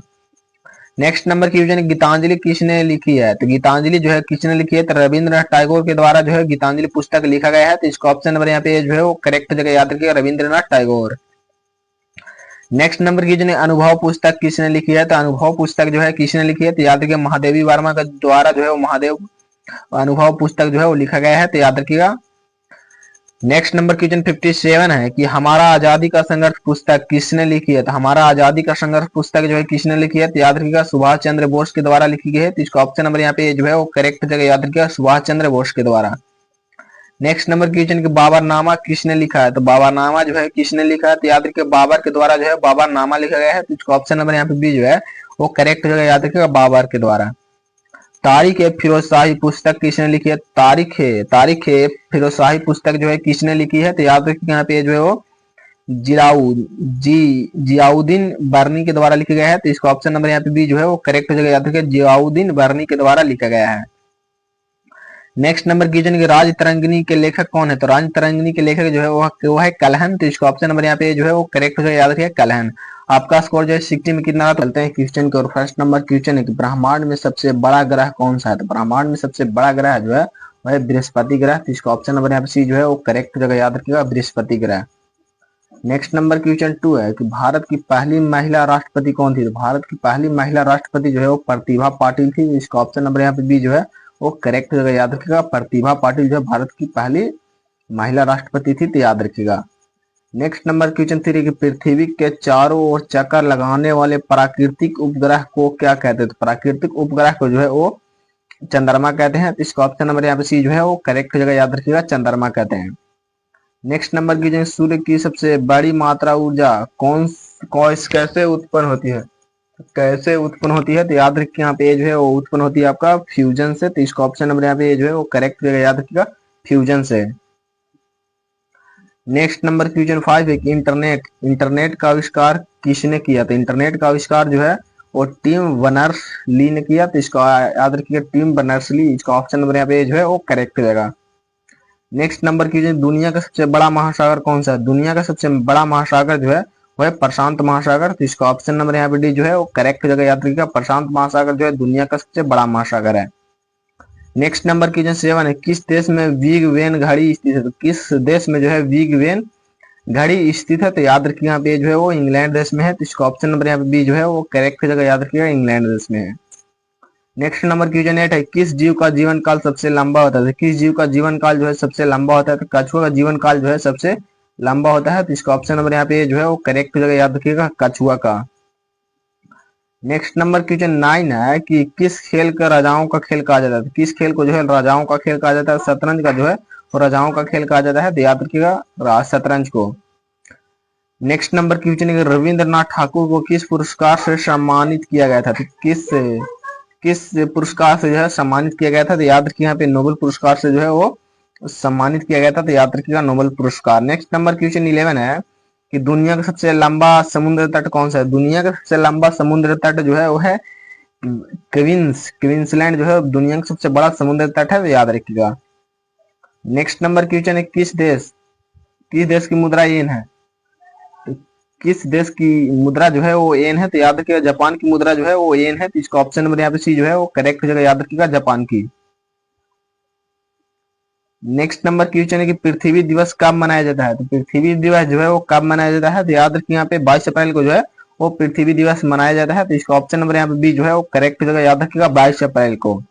नेक्स्ट नंबर क्वेश्चन गीतांजलि किसने लिखी है? तो गीतांजलि जो है किसने लिखी है? तो रविंद्रनाथ टैगोर के द्वारा जो है गीतांजलि पुस्तक लिखा गया है। तो इसका ऑप्शन नंबर यहाँ पे जो है वो करेक्ट जगह याद रखिएगा Rabindranath Tagore. Next number question अनुभव पुस्तक किसने लिखी है? तो अनुभव पुस्तक जो है किसने लिखी है? तो याद रखिएगा महादेवी वर्मा के द्वारा जो है वो महादेव अनुभव पुस्तक जो है वो लिखा गया है, तो याद रखिएगा। नेक्स्ट नंबर क्वेश्चन 57 है कि हमारा आजादी का संघर्ष पुस्तक किसने लिखी है? तो हमारा आजादी का संघर्ष पुस्तक जो है किसने लिखी है? तो याद रखिएगा सुभाष चंद्र बोस के द्वारा लिखी गई है। तो इसका ऑप्शन नंबर यहाँ पे जो है वो करेक्ट जगह याद रखिएगा सुभाष चंद्र बोस के द्वारा। नेक्स्ट नंबर क्वेश्चन कि बाबरनामा किसने लिखा है? तो बाबरनामा जो है किसने लिखा है? तो याद रखिएगा बाबर के द्वारा जो है बाबरनामा लिखा गया है। तो इसका ऑप्शन नंबर यहाँ पे बी जो है वो करेक्ट जगह याद रखिएगा बाबर के द्वारा। तारीख ए फिरोजशाही पुस्तक किसने लिखी है? तारीख ए फिरोजशाही पुस्तक जो है किसने लिखी है? तो याद रखिए यहाँ पे जो है वो जियाउद्दीन बर्नी के द्वारा लिखा गया है। तो इसका ऑप्शन नंबर यहाँ पे बी जो है वो करेक्ट हो जाएगा, याद रखिए जियाउद्दीन बर्नी के द्वारा लिखा गया है। नेक्स्ट नंबर क्वेश्चन की राज तरंगिणी के लेखक कौन है? तो राज तरंगिणी के लेखक जो है वो है कलहन। तो इसका ऑप्शन नंबर यहाँ पे जो है वो करेक्ट हो जाएगा, याद रखिए कलहन। आपका स्कोर जो है 60 में कितना? चलते हैं क्वेश्चन के और फर्स्ट नंबर क्वेश्चन है कि ब्रह्मांड में सबसे बड़ा ग्रह कौन सा है? तो ब्रह्मांड में सबसे बड़ा ग्रह जो है वह है बृहस्पति ग्रह। तो इसका ऑप्शन नंबर यहाँ पे सी जो है वो करेक्ट जगह याद रखिएगा बृहस्पति ग्रह। नेक्स्ट नंबर क्वेश्चन 2 है कि भारत की पहली महिला राष्ट्रपति कौन थी? तो भारत की पहली महिला राष्ट्रपति जो है वो प्रतिभा पाटिल थी। इसका ऑप्शन नंबर यहाँ पे बी जो है वो करेक्ट जगह याद रखिएगा प्रतिभा पाटिल जो है भारत की पहली महिला राष्ट्रपति थी, तो याद रखिएगा। नेक्स्ट नंबर क्वेश्चन 3 कि पृथ्वी के चारों ओर चक्कर लगाने वाले प्राकृतिक उपग्रह को क्या कहते हैं? तो प्राकृतिक उपग्रह को जो है वो चंद्रमा कहते हैं। तो इसका ऑप्शन नंबर यहाँ पे सी जो है वो करेक्ट जगह याद रखिएगा चंद्रमा कहते हैं। नेक्स्ट नंबर क्वेश्चन सूर्य की सबसे बड़ी मात्रा ऊर्जा कैसे उत्पन्न होती है? कैसे उत्पन्न होती है? तो याद रखिए यहाँ पे जो है वो उत्पन्न होती है आपका फ्यूजन से। तो इसका ऑप्शन नंबर यहाँ पे जो है वो करेक्ट जगह याद रखिएगा फ्यूजन से। नेक्स्ट नंबर क्वेश्चन 5 है कि इंटरनेट का आविष्कार किसने किया? तो इंटरनेट का आविष्कार जो है वो टिम बर्नर्स ली ने किया। तो इसका याद रखिएगा टिम बर्नर्स ली। इसका ऑप्शन नंबर यहाँ पे जो है वो करेक्ट हो जाएगा। नेक्स्ट नंबर क्वेश्चन दुनिया का सबसे बड़ा महासागर कौन सा है? दुनिया का सबसे बड़ा महासागर जो है वह है प्रशांत महासागर। तो इसका ऑप्शन नंबर यहाँ पे डी जो है वो करेक्ट जगह याद रखिएगा प्रशांत महासागर जो है दुनिया का सबसे बड़ा महासागर है। नेक्स्ट नंबर क्वेश्चन 7 है किस देश में बिग वेन घड़ी स्थित है? तो किस देश में जो है बिग वेन घड़ी स्थित है? तो याद रखिए यहाँ पे जो है वो इंग्लैंड देश में है। तो इसका ऑप्शन नंबर यहाँ पे बी जो है वो करेक्ट जगह याद रखिएगा इंग्लैंड देश में है। नेक्स्ट नंबर क्वेश्चन 8 है किस जीव का जीवन काल सबसे लंबा होता है? किस जीव का जीवन काल जो है सबसे लंबा होता है? तो कछुआ का जीवन काल जो है सबसे लंबा होता है। तो इसका ऑप्शन नंबर यहाँ पे जो है वो करेक्ट जगह याद रखिएगा कछुआ का। नेक्स्ट नंबर क्वेश्चन 9 है कि किस खेल का राजाओं का खेल कहा जाता है? किस खेल को जो है राजाओं का खेल कहा जाता है? शतरंज का जो है वो राजाओं का खेल कहा जाता है। तो याद रखिएगा शतरंज को। नेक्स्ट नंबर क्वेश्चन है रविंद्रनाथ ठाकुर को किस पुरस्कार से सम्मानित किया गया था? तो किस पुरस्कार से जो है सम्मानित किया गया था? तो याद रखिए यहाँ पे नोबेल पुरस्कार से जो है वो सम्मानित किया गया था। तो याद रखिएगा नोबेल पुरस्कार। नेक्स्ट नंबर क्वेश्चन 11 है कि दुनिया का सबसे लंबा समुद्र तट कौन सा है? दुनिया का सबसे लंबा समुद्र तट जो है वो है क्वींसलैंड जो है दुनिया का सबसे बड़ा समुद्र तट है, तो याद रखिएगा। नेक्स्ट नंबर क्वेश्चन है किस देश की मुद्रा येन है? किस देश की मुद्रा जो है वो येन है? तो याद रखिएगा जापान की मुद्रा जो है वो येन है। तो इसका ऑप्शन नंबर यहाँ पे सी जो है वो करेक्ट जगह याद रखिएगा जापान की। नेक्स्ट नंबर क्वेश्चन है कि पृथ्वी दिवस कब मनाया जाता है? तो पृथ्वी दिवस जो है वो कब मनाया जाता है? तो याद रखिए यहाँ पे 22 अप्रैल को जो है वो पृथ्वी दिवस मनाया जाता है। तो इसका ऑप्शन नंबर यहाँ पे बी जो है वो करेक्ट जगह याद रखिएगा 22 अप्रैल को।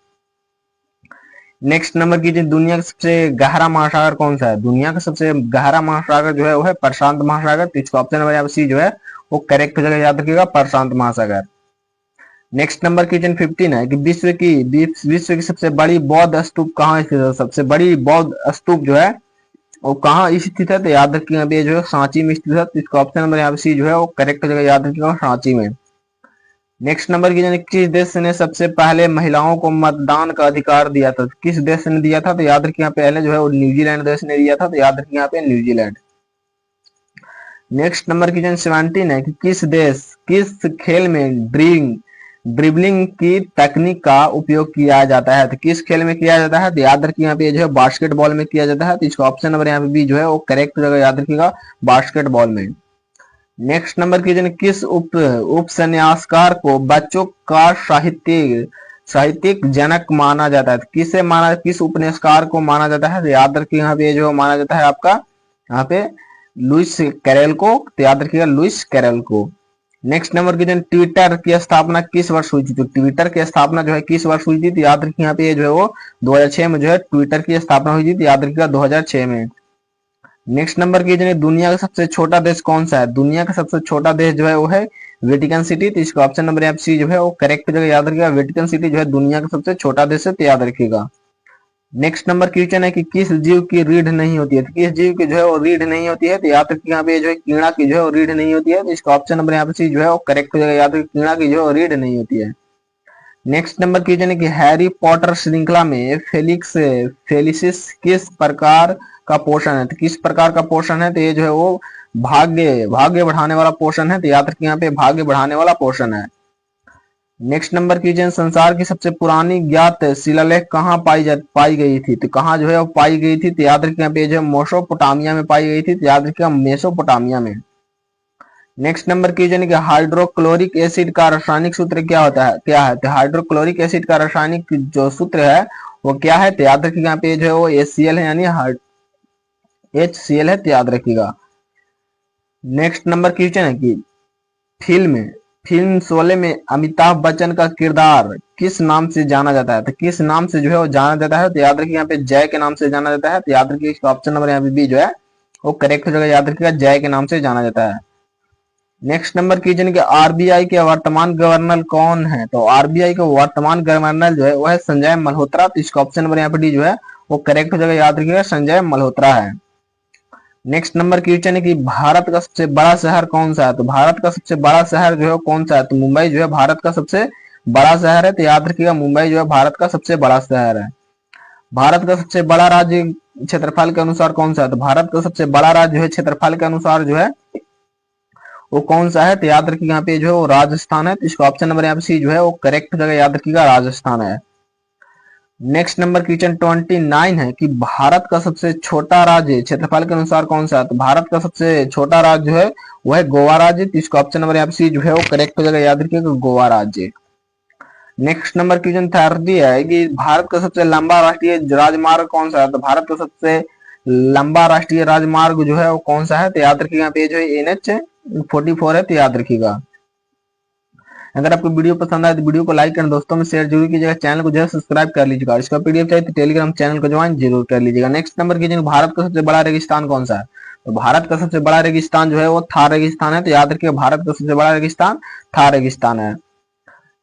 नेक्स्ट नंबर कीजिए दुनिया का सबसे गहरा महासागर कौन सा है? दुनिया का सबसे गहरा महासागर जो है वो है प्रशांत महासागर। तो इसका ऑप्शन नंबर यहाँ पे सी जो है वो करेक्ट जगह याद रखिएगा प्रशांत महासागर। नेक्स्ट नंबर क्वेश्चन 15 है कि विश्व की सबसे बड़ी बौद्ध स्तूप कहाँ स्थित है? सबसे बड़ी बौद्ध स्तूप जो है वो कहाँ स्थित है? तो याद रखिए यहाँ पे जो है सांची में स्थित है। तो इसका ऑप्शन नंबर यहाँ पे सी जो है वो करेक्ट जगह याद रखिएगा सांची में। नेक्स्ट नंबर की जाने किस देश ने सबसे पहले महिलाओं को मतदान का अधिकार दिया था? किस देश ने दिया था? तो याद रखिए यहाँ पे पहले जो है वो न्यूजीलैंड देश ने दिया था, तो याद रखिए यहाँ पे न्यूजीलैंड। नेक्स्ट नंबर की जो 17 है कि किस खेल में ड्रिबलिंग की तकनीक का उपयोग किया जाता है? तो किस खेल में किया जाता है? तो याद रखिए यहाँ पे जो है बास्केटबॉल में किया जाता है, तो इसका ऑप्शन नंबर यहाँ पे बी जो है वो करेक्ट जगह याद रखिएगा, बास्केटबॉल में। नेक्स्ट नंबर की जो किस उपन्यासकार को बच्चों का साहित्यिक जनक माना जाता है? किस उपन्यासकार को माना जाता है? तो याद रखिए यहाँ पे जो माना जाता है आपका यहाँ पे लुइस कैरल को, तो याद रखिएगा लुइस कैरल को। नेक्स्ट नंबर की जो ट्विटर की स्थापना किस वर्ष हुई थी? तो ट्विटर की स्थापना जो है किस वर्ष हुई थी? तो याद रखिए यहाँ पे जो है वो 2006 में जो है ट्विटर की स्थापना हुई थी, तो याद रखिएगा 2006 में। नेक्स्ट नंबर की जो दुनिया का सबसे छोटा देश कौन सा है? दुनिया का सबसे छोटा देश जो है वो है वेटिकन सिटी, तो इसका ऑप्शन नंबर यहाँ सी जो है वो करेक्ट जगह याद रखिएगा, वेटिकन सिटी जो है दुनिया का सबसे छोटा देश है, तो याद रखिएगा। नेक्स्ट नंबर क्वेश्चन है कि किस जीव की रीढ़ नहीं होती है? तो किस जीव की जो है वो रीढ़ नहीं होती है? तो याद रखिए यहाँ पे जो है कीड़ा की जो है वो रीढ़ नहीं होती है, तो इसका ऑप्शन नंबर यहाँ पे सी जो है वो करेक्ट जगह याद रखिए, कीड़ा की जो है रीढ़ नहीं होती है। नेक्स्ट नंबर क्वेश्चन है कि हैरी पॉटर श्रृंखला में फेलिसिस किस प्रकार का पोषण है? तो किस प्रकार का पोषण है? तो ये जो है वो भाग्य बढ़ाने वाला पोषण है, तो याद रखिए यहाँ पे भाग्य बढ़ाने वाला पोषण है। नेक्स्ट नंबर कीजिए संसार की सबसे पुरानी ज्ञात शिलालेख कहाँ पाई गई थी? तो कहाँ जो है वो पाई गई थी? तो याद रखिए यहाँ पे जो है मेसोपोटामिया में पाई गई थी, तो याद रखिएगा मेसोपोटामिया में। नेक्स्ट नंबर कीजिए कि हाइड्रोक्लोरिक एसिड का रासायनिक सूत्र क्या है? तो हाइड्रोक्लोरिक एसिड का रासायनिक जो सूत्र है वो क्या है? तो याद रखिएगा यहाँ पे जो है वो HCl है, यानी HCl है, तो याद रखिएगा। नेक्स्ट नंबर क्वेश्चन है कि फिल्म शोले में अमिताभ बच्चन का किरदार किस नाम से जाना जाता है? तो किस नाम से जो है वो जाना जाता है? तो याद रखिए यहाँ पे जय के नाम से जाना जाता है, तो याद रखिए इसका ऑप्शन नंबर यहाँ पे बी जो है वो करेक्ट हो जाएगा, याद रखिएगा जय के नाम से जाना जाता है। नेक्स्ट नंबर कीजिए कि आरबीआई के वर्तमान गवर्नर कौन है? तो आरबीआई के वर्तमान गवर्नर जो है वो है संजय मल्होत्रा, तो इसका ऑप्शन नंबर यहाँ पे डी जो है वो करेक्ट हो जाएगा, याद रखिएगा संजय मल्होत्रा है। नेक्स्ट नंबर क्वेश्चन है कि भारत का सबसे बड़ा शहर कौन सा है? तो भारत का सबसे बड़ा शहर जो है कौन सा है? तो मुंबई जो है भारत का सबसे बड़ा शहर है, तो याद रखिएगा मुंबई जो है भारत का सबसे बड़ा शहर है। भारत का सबसे बड़ा राज्य क्षेत्रफल के अनुसार कौन सा है? तो भारत का सबसे बड़ा राज्य जो है क्षेत्रफल के अनुसार जो है वो कौन सा है? तो याद रखिएगा यहाँ पे जो है वो राजस्थान है, तो इसका ऑप्शन नंबर यहाँ पे सी जो है वो करेक्ट जगह याद रखिएगा राजस्थान है। नेक्स्ट नंबर क्वेश्चन 29 है कि भारत का सबसे छोटा राज्य क्षेत्रफल के अनुसार कौन सा है? तो भारत का सबसे छोटा राज्य जो है वो है गोवा राज्य, तो इसका ऑप्शन नंबर यहाँ पे सी जो है वो करेक्ट हो जाएगा, याद रखिएगा गोवा राज्य। नेक्स्ट नंबर क्वेश्चन 30 है कि भारत का सबसे लंबा राष्ट्रीय राजमार्ग कौन सा है? तो भारत का सबसे लंबा राष्ट्रीय राजमार्ग जो है वो कौन सा है? तो याद रखिएगा यहाँ पे जो है NH44 है, तो याद रखिएगा। अगर आपको वीडियो पसंद आए तो वीडियो को लाइक करें, दोस्तों में शेयर जरूर कीजिएगा, चैनल को जो है सब्सक्राइब कर लीजिएगा, इसका PDF चाहिए तो टेलीग्राम चैनल को ज्वाइन जरूर कर लीजिएगा। नेक्स्ट नंबर कीजिए भारत का सबसे बड़ा रेगिस्तान कौन सा है? तो भारत का सबसे बड़ा रेगिस्तान जो है वो थार रेगिस्तान है, तो याद रखिए भारत का सबसे बड़ा रेगिस्तान थार रेगिस्तान है।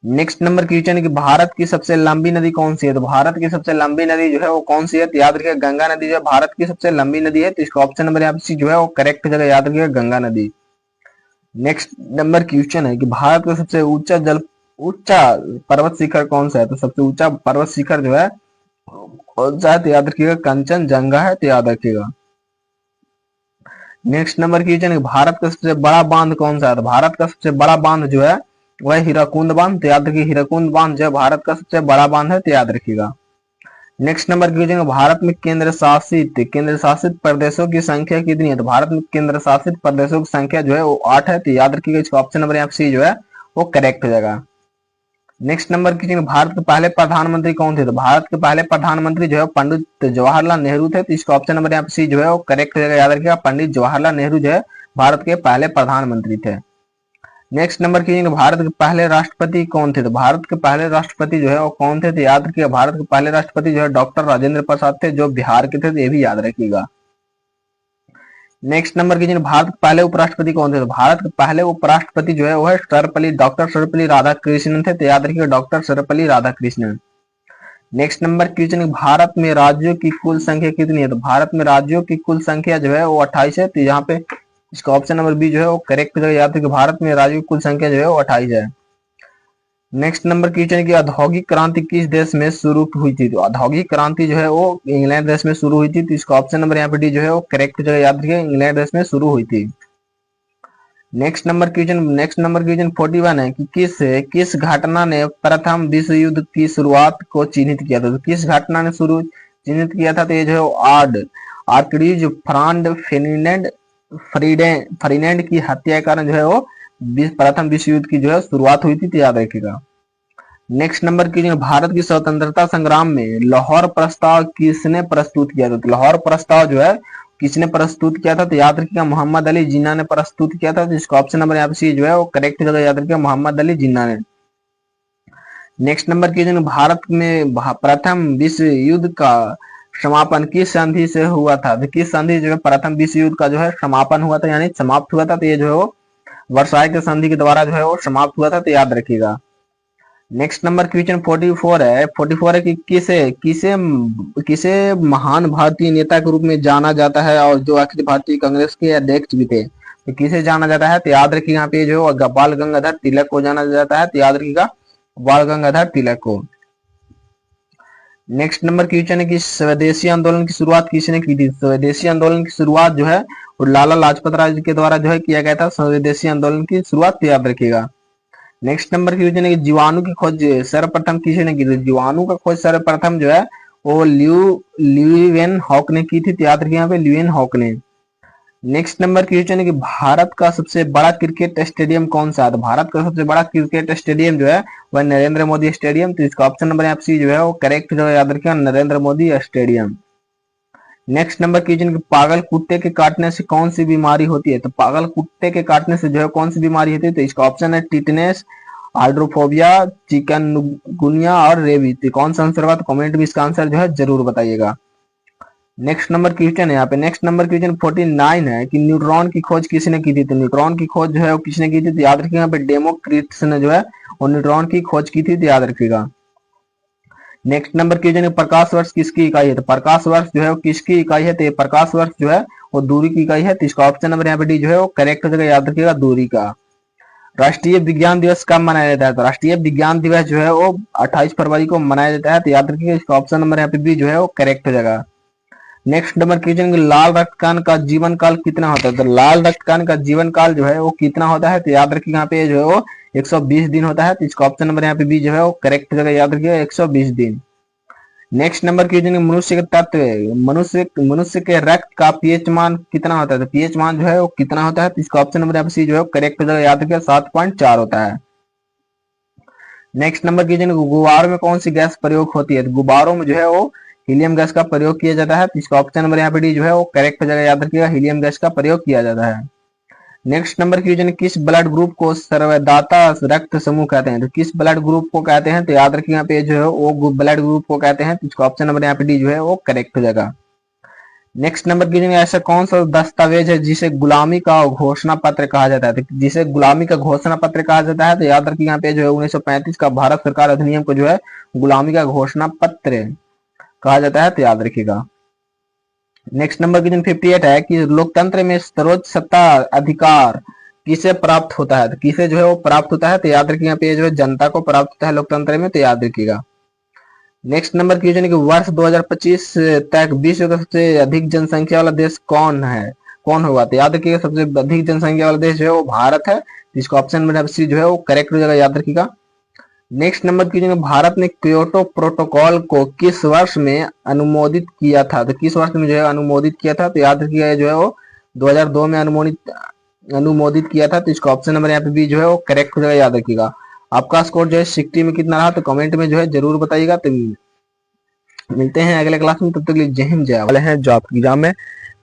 नेक्स्ट नंबर क्वेश्चन है कि भारत की सबसे लंबी नदी कौन सी है? तो भारत की सबसे लंबी नदी जो है वो कौन सी है? तो याद रखिए गंगा नदी जो है भारत की सबसे लंबी नदी है, तो इसका ऑप्शन नंबर यहाँ पे सी जो है वो करेक्ट जगह याद रखिएगा गंगा नदी। नेक्स्ट नंबर क्वेश्चन है कि भारत का सबसे ऊंचा पर्वत शिखर कौन सा है? तो सबसे ऊंचा पर्वत शिखर जो है कौन सा है? तो याद रखिएगा कंचनजंगा है, तो याद रखिएगा। नेक्स्ट नंबर क्वेश्चन है भारत का सबसे बड़ा बांध कौन सा है? तो भारत का सबसे बड़ा बांध जो है वह हीराकुंड बांध, तो याद रखिए हीराकुंड बांध जो है भारत का सबसे बड़ा बांध है, तो याद रखिएगा। नेक्स्ट नंबर क्वेश्चन है भारत में केंद्र शासित प्रदेशों की संख्या कितनी है? तो भारत में केंद्र शासित प्रदेशों की संख्या जो है वो 8 है, तो याद रखिएगा इसका ऑप्शन नंबर यहाँ पे सी जो है वो करेक्ट हो जाएगा। नेक्स्ट नंबर क्वेश्चन भारत के पहले प्रधानमंत्री कौन थे? तो भारत के पहले प्रधानमंत्री जो है पंडित जवाहरलाल नेहरू थे, तो इसका ऑप्शन नंबर यहाँ पे सी जो है वो करेक्ट हो जाएगा, याद रखिएगा पंडित जवाहरलाल नेहरू जो है भारत के पहले प्रधानमंत्री थे। नेक्स्ट नंबर क्वेश्चन भारत के पहले राष्ट्रपति कौन थे? तो भारत के पहले राष्ट्रपति जो है वो कौन थे? तो याद रखिएगा भारत के पहले राष्ट्रपति जो है डॉक्टर राजेंद्र प्रसाद थे, जो बिहार के थे, तो ये भी याद रखिएगा। नेक्स्ट नंबर क्वेश्चन भारत के पहले उपराष्ट्रपति कौन थे? तो भारत के पहले उपराष्ट्रपति जो है वो है डॉक्टर सर्वपल्ली राधाकृष्णन थे, तो याद रखिएगा doctor Sarvepalli Radhakrishnan. Next number question Bharat में राज्यों की कुल संख्या कितनी है? तो भारत में राज्यों की कुल संख्या जो है वो 28 है, तो यहाँ पे इसका ऑप्शन नंबर बी जो है वो करेक्ट हो जाएगा, याद रखिए भारत में राज्यों की कुल संख्या जो है वो 28 है। नेक्स्ट नंबर क्वेश्चन है कि औद्योगिक क्रांति किस देश में शुरू हुई थी? तो औद्योगिक क्रांति जो है वो इंग्लैंड देश में शुरू हुई थी, तो इसका ऑप्शन नंबर यहाँ पे डी जो है वो करेक्ट जगह याद रखिए, इंग्लैंड देश में शुरू हुई थी। नेक्स्ट नंबर क्वेश्चन 41 है कि किस घटना ने प्रथम विश्व युद्ध की शुरुआत को चिन्हित किया था? तो किस घटना ने शुरू चिन्हित किया था? तो ये जो है आर्कड्यूक फर्डिनेंड की हत्या के कारण जो है वो प्रथम विश्व युद्ध की जो है शुरुआत हुई थी, तो याद रखिएगा। नेक्स्ट नंबर क्वेश्चन, भारत की स्वतंत्रता संग्राम में लाहौर प्रस्ताव किसने प्रस्तुत किया था? तो लाहौर प्रस्ताव जो है किसने प्रस्तुत किया था? तो याद रखिएगा मोहम्मद अली जिन्ना ने प्रस्तुत किया था, तो इसका ऑप्शन नंबर यहाँ पे सी जो है वो करेक्ट जगह याद रखिएगा, मोहम्मद अली जिन्ना ने। नेक्स्ट नंबर क्वेश्चन, भारत में प्रथम विश्व युद्ध का समापन किस संधि से हुआ था? तो किस संधि जो है प्रथम विश्व युद्ध का जो है समापन हुआ था, यानी समाप्त हुआ था? तो ये जो है वो वर्साई के संधि के द्वारा जो है वो समाप्त हुआ था, तो याद रखिएगा। नेक्स्ट नंबर क्वेश्चन 44 है कि किसे किसे किसे महान भारतीय नेता के रूप में जाना जाता है और जो अखिल भारतीय कांग्रेस के अध्यक्ष भी थे, तो किसे जाना जाता है? तो याद रखिएगा यहाँ पे जो बाल गंगाधर तिलक को जाना जाता है, तो याद रखिएगा बाल गंगाधर तिलक को। नेक्स्ट नंबर क्वेश्चन है कि स्वदेशी आंदोलन की शुरुआत किसने की थी? स्वदेशी आंदोलन की शुरुआत जो है वो लाला लाजपत राय के द्वारा जो है किया गया था, स्वदेशी आंदोलन की शुरुआत, याद रखिएगा। नेक्स्ट नंबर क्वेश्चन है कि जीवाणु की खोज सर्वप्रथम किसने की थी? जीवाणु का खोज सर्वप्रथम जो है वो ल्यूवेन हॉक ने की थी, तो याद रखिए यहाँ पे ल्यूवेन हॉक ने। नेक्स्ट नंबर क्वेश्चन है कि भारत का सबसे बड़ा क्रिकेट स्टेडियम कौन सा है? तो भारत का सबसे बड़ा क्रिकेट स्टेडियम जो है वह नरेंद्र मोदी स्टेडियम, तो इसका ऑप्शन नंबर यहाँ पे सी जो है वो करेक्ट जो है याद रखिएगा, Narendra Modi stadium. Next number question, पागल कुत्ते के काटने से कौन सी बीमारी होती है? तो पागल कुत्ते के काटने से जो है कौन सी बीमारी होती है? तो इसका ऑप्शन है टिटनेस, हाइड्रोफोबिया, चिकनगुनिया और रेबीज। तो कौन सा आंसर होगा? तो कमेंट में इसका आंसर जो है जरूर बताइएगा। नेक्स्ट नंबर क्वेश्चन है यहाँ पे, नेक्स्ट नंबर क्वेश्चन 49 है कि न्यूट्रॉन की खोज किसने की थी? तो न्यूट्रॉन की खोज जो है वो किसने की थी? तो याद रखिएगा यहाँ पे डेमोक्रिटस ने जो है वो न्यूट्रॉन की खोज की थी, तो याद रखिएगा। नेक्स्ट नंबर क्वेश्चन है प्रकाश वर्ष किसकी इकाई है? तो प्रकाश वर्ष जो है वो किसकी इकाई है? तो प्रकाश वर्ष जो है वो दूरी की इकाई है, तो इसका ऑप्शन नंबर यहाँ पे डी जो है वो करेक्ट जगह याद रखिएगा, दूरी का। राष्ट्रीय विज्ञान दिवस कब मनाया जाता है? तो राष्ट्रीय विज्ञान दिवस जो है वो 28 फरवरी को मनाया जाता है, तो याद रखिएगा इसका ऑप्शन नंबर यहाँ पे बी जो है वो करेक्ट जगह। नेक्स्ट नंबर क्वेश्चन, लाल रक्त कण का जीवन काल कितना होता है? तो लाल रक्त कण का जीवन काल जो है वो कितना होता है? तो याद रखिए यहाँ पे जो है वो 120 दिन होता है, तो इसका ऑप्शन नंबर यहाँ पे बी जो है वो करेक्ट जगह याद रखिएगा, 120 दिन। नेक्स्ट नंबर क्वेश्चन, मनुष्य के तत्व मनुष्य के रक्त का पीएच मान कितना होता है? तो पीएच मान जो है वो कितना होता है? तो इसका ऑप्शन नंबर यहाँ पे सी जो है करेक्ट जगह याद रखिएगा, 7.4 होता है। नेक्स्ट नंबर क्वेश्चन, गुब्बारों में कौन सी गैस प्रयोग होती है? तो गुब्बारों में जो है वो हीलियम गैस का प्रयोग किया जाता है, तो इसका ऑप्शन नंबर यहाँ पे डी जो है वो करेक्ट जगह याद रखिएगा, हीलियम गैस का प्रयोग किया जाता है। नेक्स्ट नंबर क्वेश्चन, किस ब्लड ग्रुप को सर्वदाता रक्त समूह कहते हैं? तो किस ब्लड ग्रुप को कहते हैं? तो याद रखिए यहाँ पे जो है वो ब्लड ग्रुप को कहते हैं, तो इसका ऑप्शन नंबर यहाँ पे डी जो है वो करेक्ट हो जाएगा। नेक्स्ट नंबर क्वेश्चन, ऐसा कौन सा दस्तावेज है जिसे गुलामी का घोषणा पत्र कहा जाता है? तो जिसे गुलामी का घोषणा पत्र कहा जाता है, तो याद रखिए यहाँ पे जो है 1935 का भारत सरकार अधिनियम को जो है गुलामी का घोषणा पत्र कहा जाता है, तो याद रखिएगा। नेक्स्ट नंबर क्वेश्चन 58 है कि लोकतंत्र में सर्वोच्च सत्ता अधिकार किसे प्राप्त होता है? तो किसे जो है वो प्राप्त होता है? तो याद रखिए यहाँ पे जो है जनता को प्राप्त होता है लोकतंत्र में, तो याद रखिएगा। नेक्स्ट नंबर क्वेश्चन है कि वर्ष 2025 तक विश्व का सबसे अधिक जनसंख्या वाला देश कौन होगा? तो याद रखिएगा सबसे अधिक जनसंख्या वाला देश जो है वो भारत है, जिसका ऑप्शन में सी जो है वो करेक्ट हो जाएगा, याद रखिएगा। नेक्स्ट नंबर क्वेश्चन, भारत ने क्योटो प्रोटोकॉल को किस वर्ष में अनुमोदित किया था? तो किस वर्ष में जो है अनुमोदित किया था? तो याद रखिएगा जो है वो 2002 में अनुमोदित किया था, तो इसका ऑप्शन नंबर यहाँ पे बी जो है वो करेक्ट हो जाएगा, याद रखिएगा। आपका स्कोर जो है 60 में कितना रहा तो कमेंट में जो है जरूर बताइएगा। तो मिलते हैं अगले क्लास में, तब तक के लिए जय हिंद जय वाले हैं। जो आपकी एग्जाम में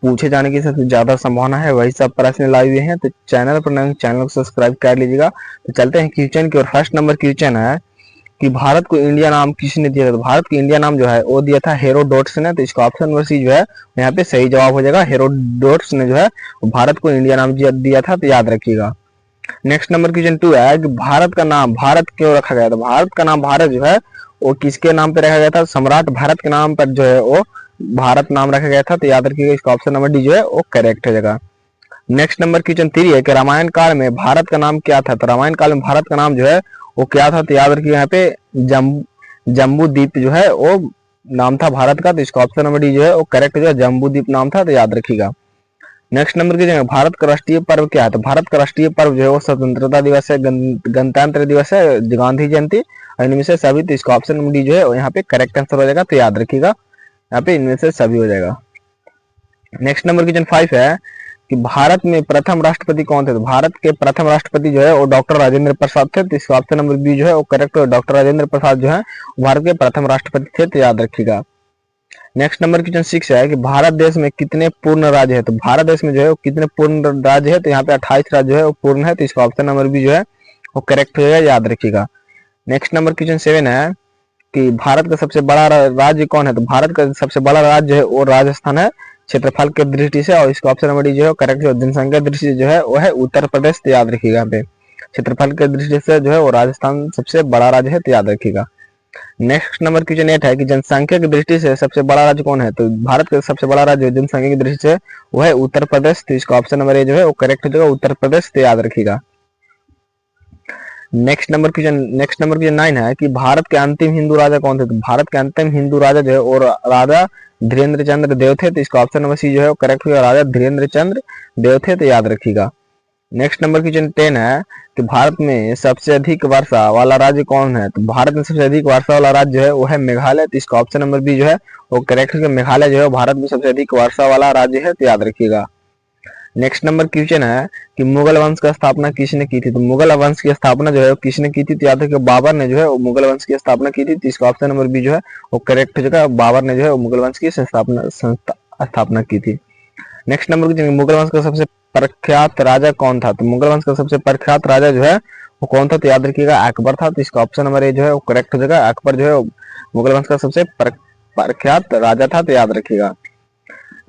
पूछे जाने की सबसे ज्यादा संभावना है वही सब प्रश्न लाए हुए हैं, तो चैनल पर नए चैनल को सब्सक्राइब कर लीजिएगा। तो चलते हैं क्वेश्चन की और। फर्स्ट नंबर क्वेश्चन है कि भारत को इंडिया नाम किसने दिया था? तो भारत को इंडिया नाम जो है वो दिया था हेरोडोटस ने, तो इसका ऑप्शन नंबर सी जो है यहाँ पे सही जवाब हो जाएगा। हेरोडोटस ने जो है भारत को इंडिया नाम दिया था, तो याद रखिएगा। नेक्स्ट नंबर क्वेश्चन 2 है कि भारत का नाम भारत क्यों रखा गया था? भारत का नाम भारत जो है वो किसके नाम पे रखा गया था? सम्राट भारत के नाम पर जो है वो भारत नाम रखा गया था, तो याद रखिएगा इसका ऑप्शन नंबर डी जो है वो करेक्ट हो जाएगा। नेक्स्ट नंबर क्वेश्चन 3 है कि रामायण काल में भारत का नाम क्या था? तो रामायण काल में भारत का नाम जो है वो क्या था तो याद रखिए यहाँ पे जम्बू द्वीप जो है वो नाम था भारत का, तो इसका ऑप्शन नंबर डी जो है वो करेक्ट जो है जम्बू द्वीप नाम था, तो याद रखिएगा। नेक्स्ट नंबर की जगह भारत का राष्ट्रीय पर्व क्या है, तो भारत का राष्ट्रीय पर्व जो है वो स्वतंत्रता दिवस है, गणतंत्र दिवस है, गांधी जयंती, और इनमें से सभी, तो इसका ऑप्शन नंबर डी जो है यहाँ पे करेक्ट आंसर हो जाएगा, तो याद रखिएगा यहाँ पे इनमें से सभी हो जाएगा। नेक्स्ट नंबर क्वेश्चन 5 है कि भारत में प्रथम राष्ट्रपति कौन थे, तो भारत के प्रथम राष्ट्रपति जो है वो डॉक्टर राजेंद्र प्रसाद थे, तो इसका ऑप्शन नंबर बी जो है वो करेक्ट है। डॉक्टर राजेंद्र प्रसाद जो है भारत के प्रथम राष्ट्रपति थे, तो याद रखिएगा। नेक्स्ट नंबर क्वेश्चन 6 है कि भारत देश में कितने पूर्ण राज्य है, तो भारत देश में जो है वो कितने पूर्ण राज्य है, तो यहाँ पे 28 राज्य जो है वो पूर्ण है, तो इसका ऑप्शन नंबर बी जो है वो करेक्ट हो जाएगा, याद रखिएगा। नेक्स्ट नंबर क्वेश्चन 7 है कि भारत का सबसे बड़ा राज्य कौन है, तो भारत का सबसे बड़ा राज्य है वो राजस्थान है क्षेत्रफल के दृष्टि से, और इसका ऑप्शन नंबर डी जो है करेक्ट है। जनसंख्या दृष्टि से जो है वो है उत्तर प्रदेश, तो याद रखिएगा। यहाँ पे क्षेत्रफल के दृष्टि से जो है वो राजस्थान सबसे बड़ा राज्य है, तो याद रखिएगा। नेक्स्ट नंबर क्वेश्चन 8 है कि जनसंख्या की दृष्टि से सबसे बड़ा राज्य कौन है, तो भारत का सबसे बड़ा राज्य जनसंख्या की दृष्टि से वो है उत्तर प्रदेश, तो इसका ऑप्शन नंबर ए जो है वो करेक्ट हो जाएगा, उत्तर प्रदेश, तो याद रखिएगा। नेक्स्ट नंबर क्वेश्चन 9 है कि भारत के अंतिम हिंदू राजा कौन थे, तो भारत के अंतिम हिंदू राजा जो है और राजा धीरेन्द्र चंद्र देव थे, तो इसका ऑप्शन नंबर सी जो है वो करेक्ट होगा, राजा धीरेन्द्र चंद्र देव थे, तो याद रखिएगा। नेक्स्ट नंबर क्वेश्चन 10 है कि भारत में सबसे अधिक वर्षा वाला राज्य कौन है, तो भारत में सबसे अधिक वर्षा वाला राज्य जो है वो है मेघालय, तो इसका ऑप्शन नंबर बी जो है वो करेक्ट है। मेघालय जो है भारत में सबसे अधिक वर्षा वाला राज्य है, तो याद रखिएगा। नेक्स्ट नंबर क्वेश्चन है कि मुगल वंश का स्थापना किसने की थी, तो मुगल वंश की स्थापना जो है किसने की थी, तो याद रखिए बाबर ने जो है वो मुगल वंश की स्थापना की थी, तो इसका ऑप्शन नंबर बी जो है वो करेक्ट हो जाएगा। बाबर ने जो है वो मुगल वंश की स्थापना की थी। नेक्स्ट नंबर क्वेश्चन मुगल वंश का सबसे प्रख्यात राजा कौन था, तो मुगल वंश का सबसे प्रख्यात राजा जो है वो कौन था, तो याद रखिएगा अकबर था, तो इसका ऑप्शन नंबर ए जो है वो करेक्ट हो जाएगा। अकबर जो है मुगल वंश का सबसे प्रख्यात राजा था, तो याद रखिएगा।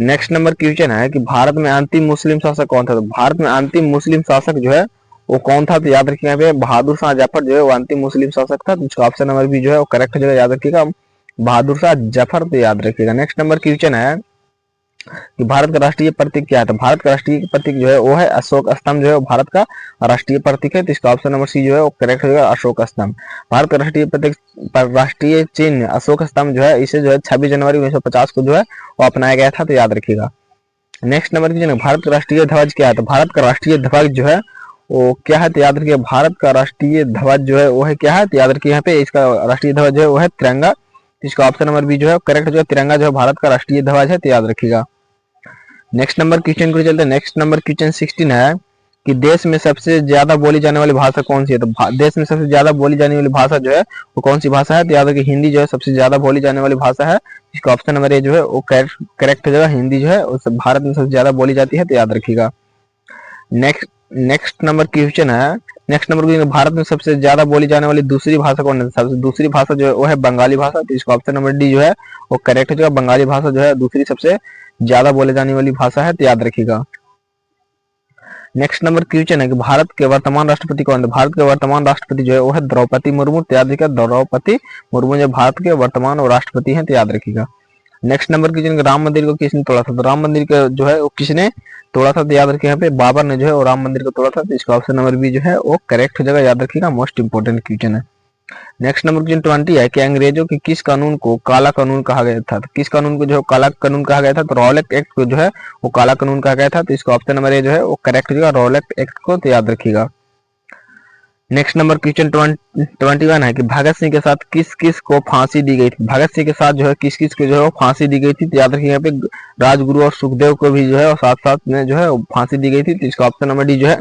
नेक्स्ट नंबर क्वेश्चन है कि भारत में अंतिम मुस्लिम शासक कौन था, तो भारत में अंतिम मुस्लिम शासक जो है वो कौन था, तो याद रखिएगा यहाँ पे बहादुर शाह जफर जो है वो अंतिम मुस्लिम शासक था, तो इसका ऑप्शन नंबर बी जो है वो करेक्ट हो जाएगा, याद रखिएगा बहादुर शाह जफर, तो याद रखिएगा। नेक्स्ट नंबर क्वेश्चन है कि भारत का राष्ट्रीय प्रतीक क्या है, तो भारत का राष्ट्रीय प्रतीक जो है वो है अशोक स्तंभ, जो है भारत का राष्ट्रीय प्रतीक है, तो इसका ऑप्शन नंबर सी जो है वो करेक्ट हो जाएगा, अशोक स्तंभ। भारत का राष्ट्रीय प्रतीक राष्ट्रीय चिन्ह अशोक स्तंभ जो है इसे जो है 26 जनवरी 1950 को जो है वो अपनाया गया था, तो याद रखिएगा। नेक्स्ट नंबर की भारत का राष्ट्रीय ध्वज क्या है, तो भारत का राष्ट्रीय ध्वज जो है वो क्या है, तो याद रखिए भारत का राष्ट्रीय ध्वज जो है वो है क्या है, तो याद रखिए यहाँ पे इसका राष्ट्रीय ध्वज जो है वो है तिरंगा, इसका ऑप्शन नंबर बी जो है करेक्ट जो है तिरंगा जो है भारत का राष्ट्रीय ध्वज है, तो याद रखिएगा। नेक्स्ट नंबर क्वेश्चन को चलते हैं। नेक्स्ट नंबर क्वेश्चन 16 है कि देश में सबसे ज्यादा बोली जाने वाली भाषा कौन सी है, तो देश में सबसे ज्यादा बोली जाने वाली भाषा जो है वो कौन सी भाषा है, तो याद रखिए हिंदी जो है सबसे ज्यादा बोली जाने वाली भाषा है, इसका ऑप्शन नंबर ए जो है वो करेक्ट हो जाएगा। हिंदी जो है भारत में सबसे ज्यादा बोली जाती है, तो याद रखिएगा। नेक्स्ट नंबर क्वेश्चन है, नेक्स्ट नंबर क्वेश्चन भारत में सबसे ज्यादा बोली जाने वाली दूसरी भाषा कौन है, सबसे दूसरी भाषा जो है वो है बंगाली भाषा, तो इसका ऑप्शन नंबर डी जो है वो करेक्ट हो जाएगा। बंगाली भाषा जो है दूसरी सबसे ज्यादा बोले जाने वाली भाषा है, तो याद रखिएगा। नेक्स्ट नंबर क्वेश्चन है कि भारत के वर्तमान राष्ट्रपति कौन है, भारत के वर्तमान राष्ट्रपति जो है वो है द्रौपदी मुर्मू, तो याद रखिएगा द्रौपदी मुर्मू जो भारत के वर्तमान राष्ट्रपति हैं, तो याद रखिएगा। नेक्स्ट नंबर क्वेश्चन राम मंदिर को किसने तोड़ा था, तो राम मंदिर का जो है वो किसने तोड़ा था, तो याद रखिए यहाँ पे बाबर ने जो है वो राम मंदिर को तोड़ा था, तो इसका ऑप्शन नंबर बी जो है वो करेक्ट हो जाएगा, याद रखिएगा। मोस्ट इंपोर्टेंट क्वेश्चन है। नेक्स्ट नंबर क्वेश्चन 20 है कि अंग्रेजों के किस कानून को काला कानून कहा गया था, तो किस कानून को जो है काला कानून कहा गया था, तो रॉलेट एक्ट को जो है वो काला कानून कहा गया था, तो इसका ऑप्शन नंबर ए जो है वो करेक्ट हो जाएगा रॉलेट एक्ट को, तो याद रखिएगा। नेक्स्ट नंबर क्वेश्चन 21 है कि भगत सिंह के साथ किस किस को फांसी दी गई थी, भगत सिंह के साथ जो है किस किस को जो है फांसी दी गई थी, तो याद रखिए यहाँ पे राजगुरु और सुखदेव को भी जो है साथ साथ में जो है फांसी दी गई थी, तो इसका ऑप्शन नंबर डी जो है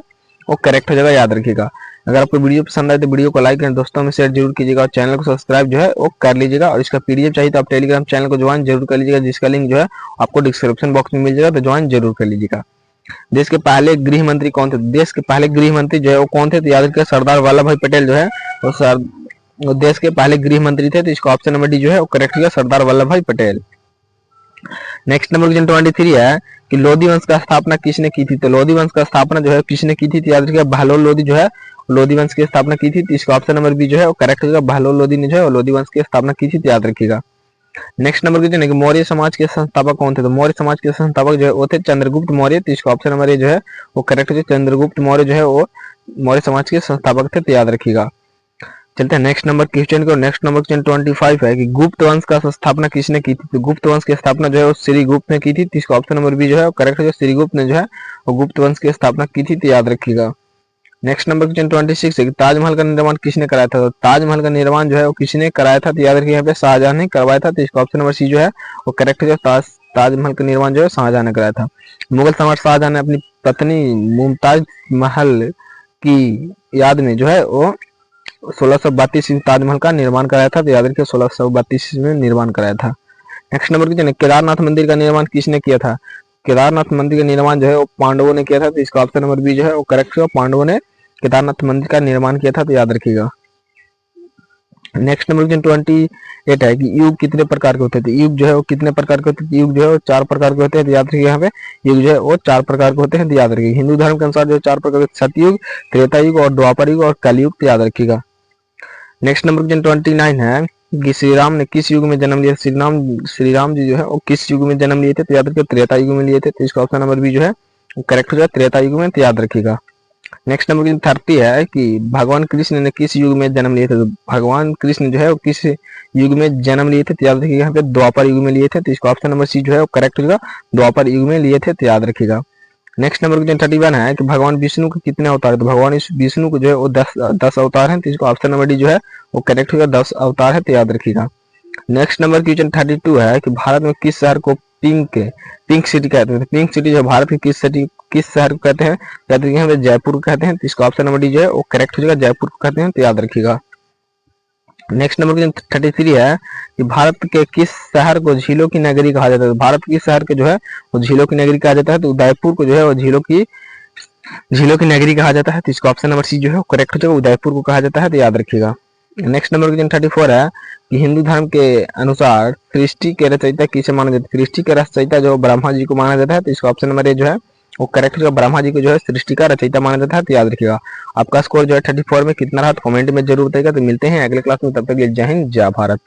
वो करेक्ट हो जाएगा, याद रखिएगा। अगर आपको वीडियो पसंद आए तो वीडियो को लाइक करें, दोस्तों में शेयर जरूर कीजिएगा और चैनल को सब्सक्राइब जो है वो कर लीजिएगा। और इसका पीडीएफ चाहिए तो आप टेलीग्राम चैनल को ज्वाइन जरूर कर लीजिएगा, जिसका लिंक जो है आपको डिस्क्रिप्शन बॉक्स में मिल जाएगा, तो ज्वाइन जरूर कर लीजिएगा। देश के पहले गृह मंत्री कौन थे, देश के पहले गृह मंत्री जो है वो कौन थे, तो याद रखिएगा सरदार वल्लभ भाई पटेल जो है वो देश के पहले गृह मंत्री थे, तो इसका ऑप्शन नंबर डी जो है वो करेक्ट होगा सरदार वल्लभ भाई पटेल। नेक्स्ट नंबर क्वेश्चन 23 है कि लोधी वंश का स्थापना किसने की थी, तो लोधी वंश का स्थापना जो है किसने की थी, तो याद रखिएगा बहलोल लोधी जो है लोधी वंश की स्थापना की थी, तो इसका ऑप्शन नंबर बी जो है वो करेक्ट होगा बहलोल लोधी ने जो है लोधी वंश की स्थापना की थी, तो याद रखिएगा। नेक्स्ट नंबर क्वेश्चन है कि मौर्य समाज के संस्थापक कौन थे, तो मौर्य समाज के संस्थापक जो है वो थे चंद्रगुप्त मौर्य, तो इसका ऑप्शन नंबर ए जो है वो करेक्ट है। चंद्रगुप्त मौर्य जो है वो मौर्य समाज के संस्थापक थे, तो याद रखिएगा। चलते हैं नेक्स्ट नंबर क्वेश्चन को। नेक्स्ट नंबर क्वेश्चन 25 है कि गुप्त वंश का स्थापना किसने की थी? तो गुप्त वंश की स्थापना जो है वो श्रीगुप्त ने की थी। इसका ऑप्शन नंबर बी जो है करेक्ट है। श्रीगुप्त ने जो है वो गुप्त वंश की स्थापना की थी, तो याद रखिएगा। नेक्स्ट नंबर क्वेश्चन 26 है कि ताजमहल का निर्माण किसने कराया था? तो ताजमहल का निर्माण जो है वो किसने कराया था? तो याद रखिए यहाँ पे शाहजहां ने करवाया था। तो इसका ऑप्शन नंबर सी जो है वो करेक्ट है। ताजमहल का निर्माण जो है शाहजहां ने कराया था। मुगल सम्राट शाहजहां ने अपनी पत्नी मुमताज महल की याद में जो है वो 1632 में ताजमहल का निर्माण कराया था। तो याद रखिए 1632 में निर्माण कराया था। नेक्स्ट नंबर क्वेश्चन, केदारनाथ मंदिर का निर्माण किसने किया था? केदारनाथ मंदिर का निर्माण जो है वो पांडवों ने किया था। तो इसका ऑप्शन नंबर बी जो है वो करेक्ट है। पांडवों ने केदारनाथ मंदिर का निर्माण किया था, तो याद रखिएगा। नेक्स्ट नंबर क्वेश्चन 28 है कि युग कितने प्रकार के होते थे? युग जो है वो कितने प्रकार के होते हैं? युग जो है वो 4 प्रकार के होते हैं, तो याद रखिए यहाँ पे युग जो है वो 4 प्रकार के होते हैं, तो याद रखिए। हिंदू धर्म के अनुसार जो 4 प्रकार के सतयुग, त्रेता युग और द्वापर युग और कलयुग, तो याद रखिएगा। नेक्स्ट नंबर क्वेश्चन 29 है कि श्री राम ने किस युग में जन्म लिया? श्री राम जी जो है वो किस युग में जन्म लिए थे? तो याद रखिए त्रेता युग में लिए थे। तो इसका ऑप्शन नंबर बी जो है करेक्ट हो जाए, त्रेता युग में, तो याद रखिएगा। नेक्स्ट नंबर 30 है कि भगवान कृष्ण ने किस युग में जन्म लिए थे? तो भगवान कृष्ण जो है वो किस युग में जन्म लिए थे? तो याद रखिएगा यहाँ पे द्वापर युग में लिए थे। तो इसका ऑप्शन नंबर सी जो है वो करेक्ट होगा, द्वापर युग में लिए थे, तो याद रखिएगा। नेक्स्ट नंबर 31 है कि भगवान विष्णु के कितने अवतार है? तो भगवान विष्णु को जो है वो 10 अवतार हैं। तो इसका ऑप्शन नंबर डी जो है वो करेक्ट होगा, 10 अवतार है, तो याद रखिएगा। नेक्स्ट नंबर क्वेश्चन 32 है कि भारत में किस शहर को पिंक सिटी कहते हैं? पिंक सिटी जो भारत के किस शहर को कहते हैं? याद रखिए यहाँ पे जयपुर को कहते हैं। तो इसका ऑप्शन नंबर डी जो है वो करेक्ट हो जाएगा, जयपुर को कहते हैं, तो याद रखिएगा। नेक्स्ट नंबर क्वेश्चन 33 है कि भारत के किस शहर को झीलों की नगरी कहा जाता है? भारत के शहर के जो है वो झीलों की नगरी कहा जाता है। तो उदयपुर को जो है वो झीलों की नगरी कहा जाता है। तो इसका ऑप्शन नंबर सी जो है वो करेक्ट हो जाएगा, उदयपुर को कहा जाता है, तो याद रखिएगा। नेक्स्ट नंबर क्वेश्चन 34 है कि हिंदू धर्म के अनुसार सृष्टि के रचयिता किसे माना जाता है? सृष्टि के रचयिता जो ब्रह्मा जी को माना जाता है। तो इसका ऑप्शन नंबर ए जो है वो करेक्ट होगा, ब्रह्मा जी को जो है सृष्टि का रचयिता माना जाता है, तो याद रखिएगा। आपका स्कोर जो है 34 में कितना रहा तो कमेंट में जरूर बताइएगा। तो मिलते हैं अगले क्लास में, तब तक के लिए जय हिंद जय भारत।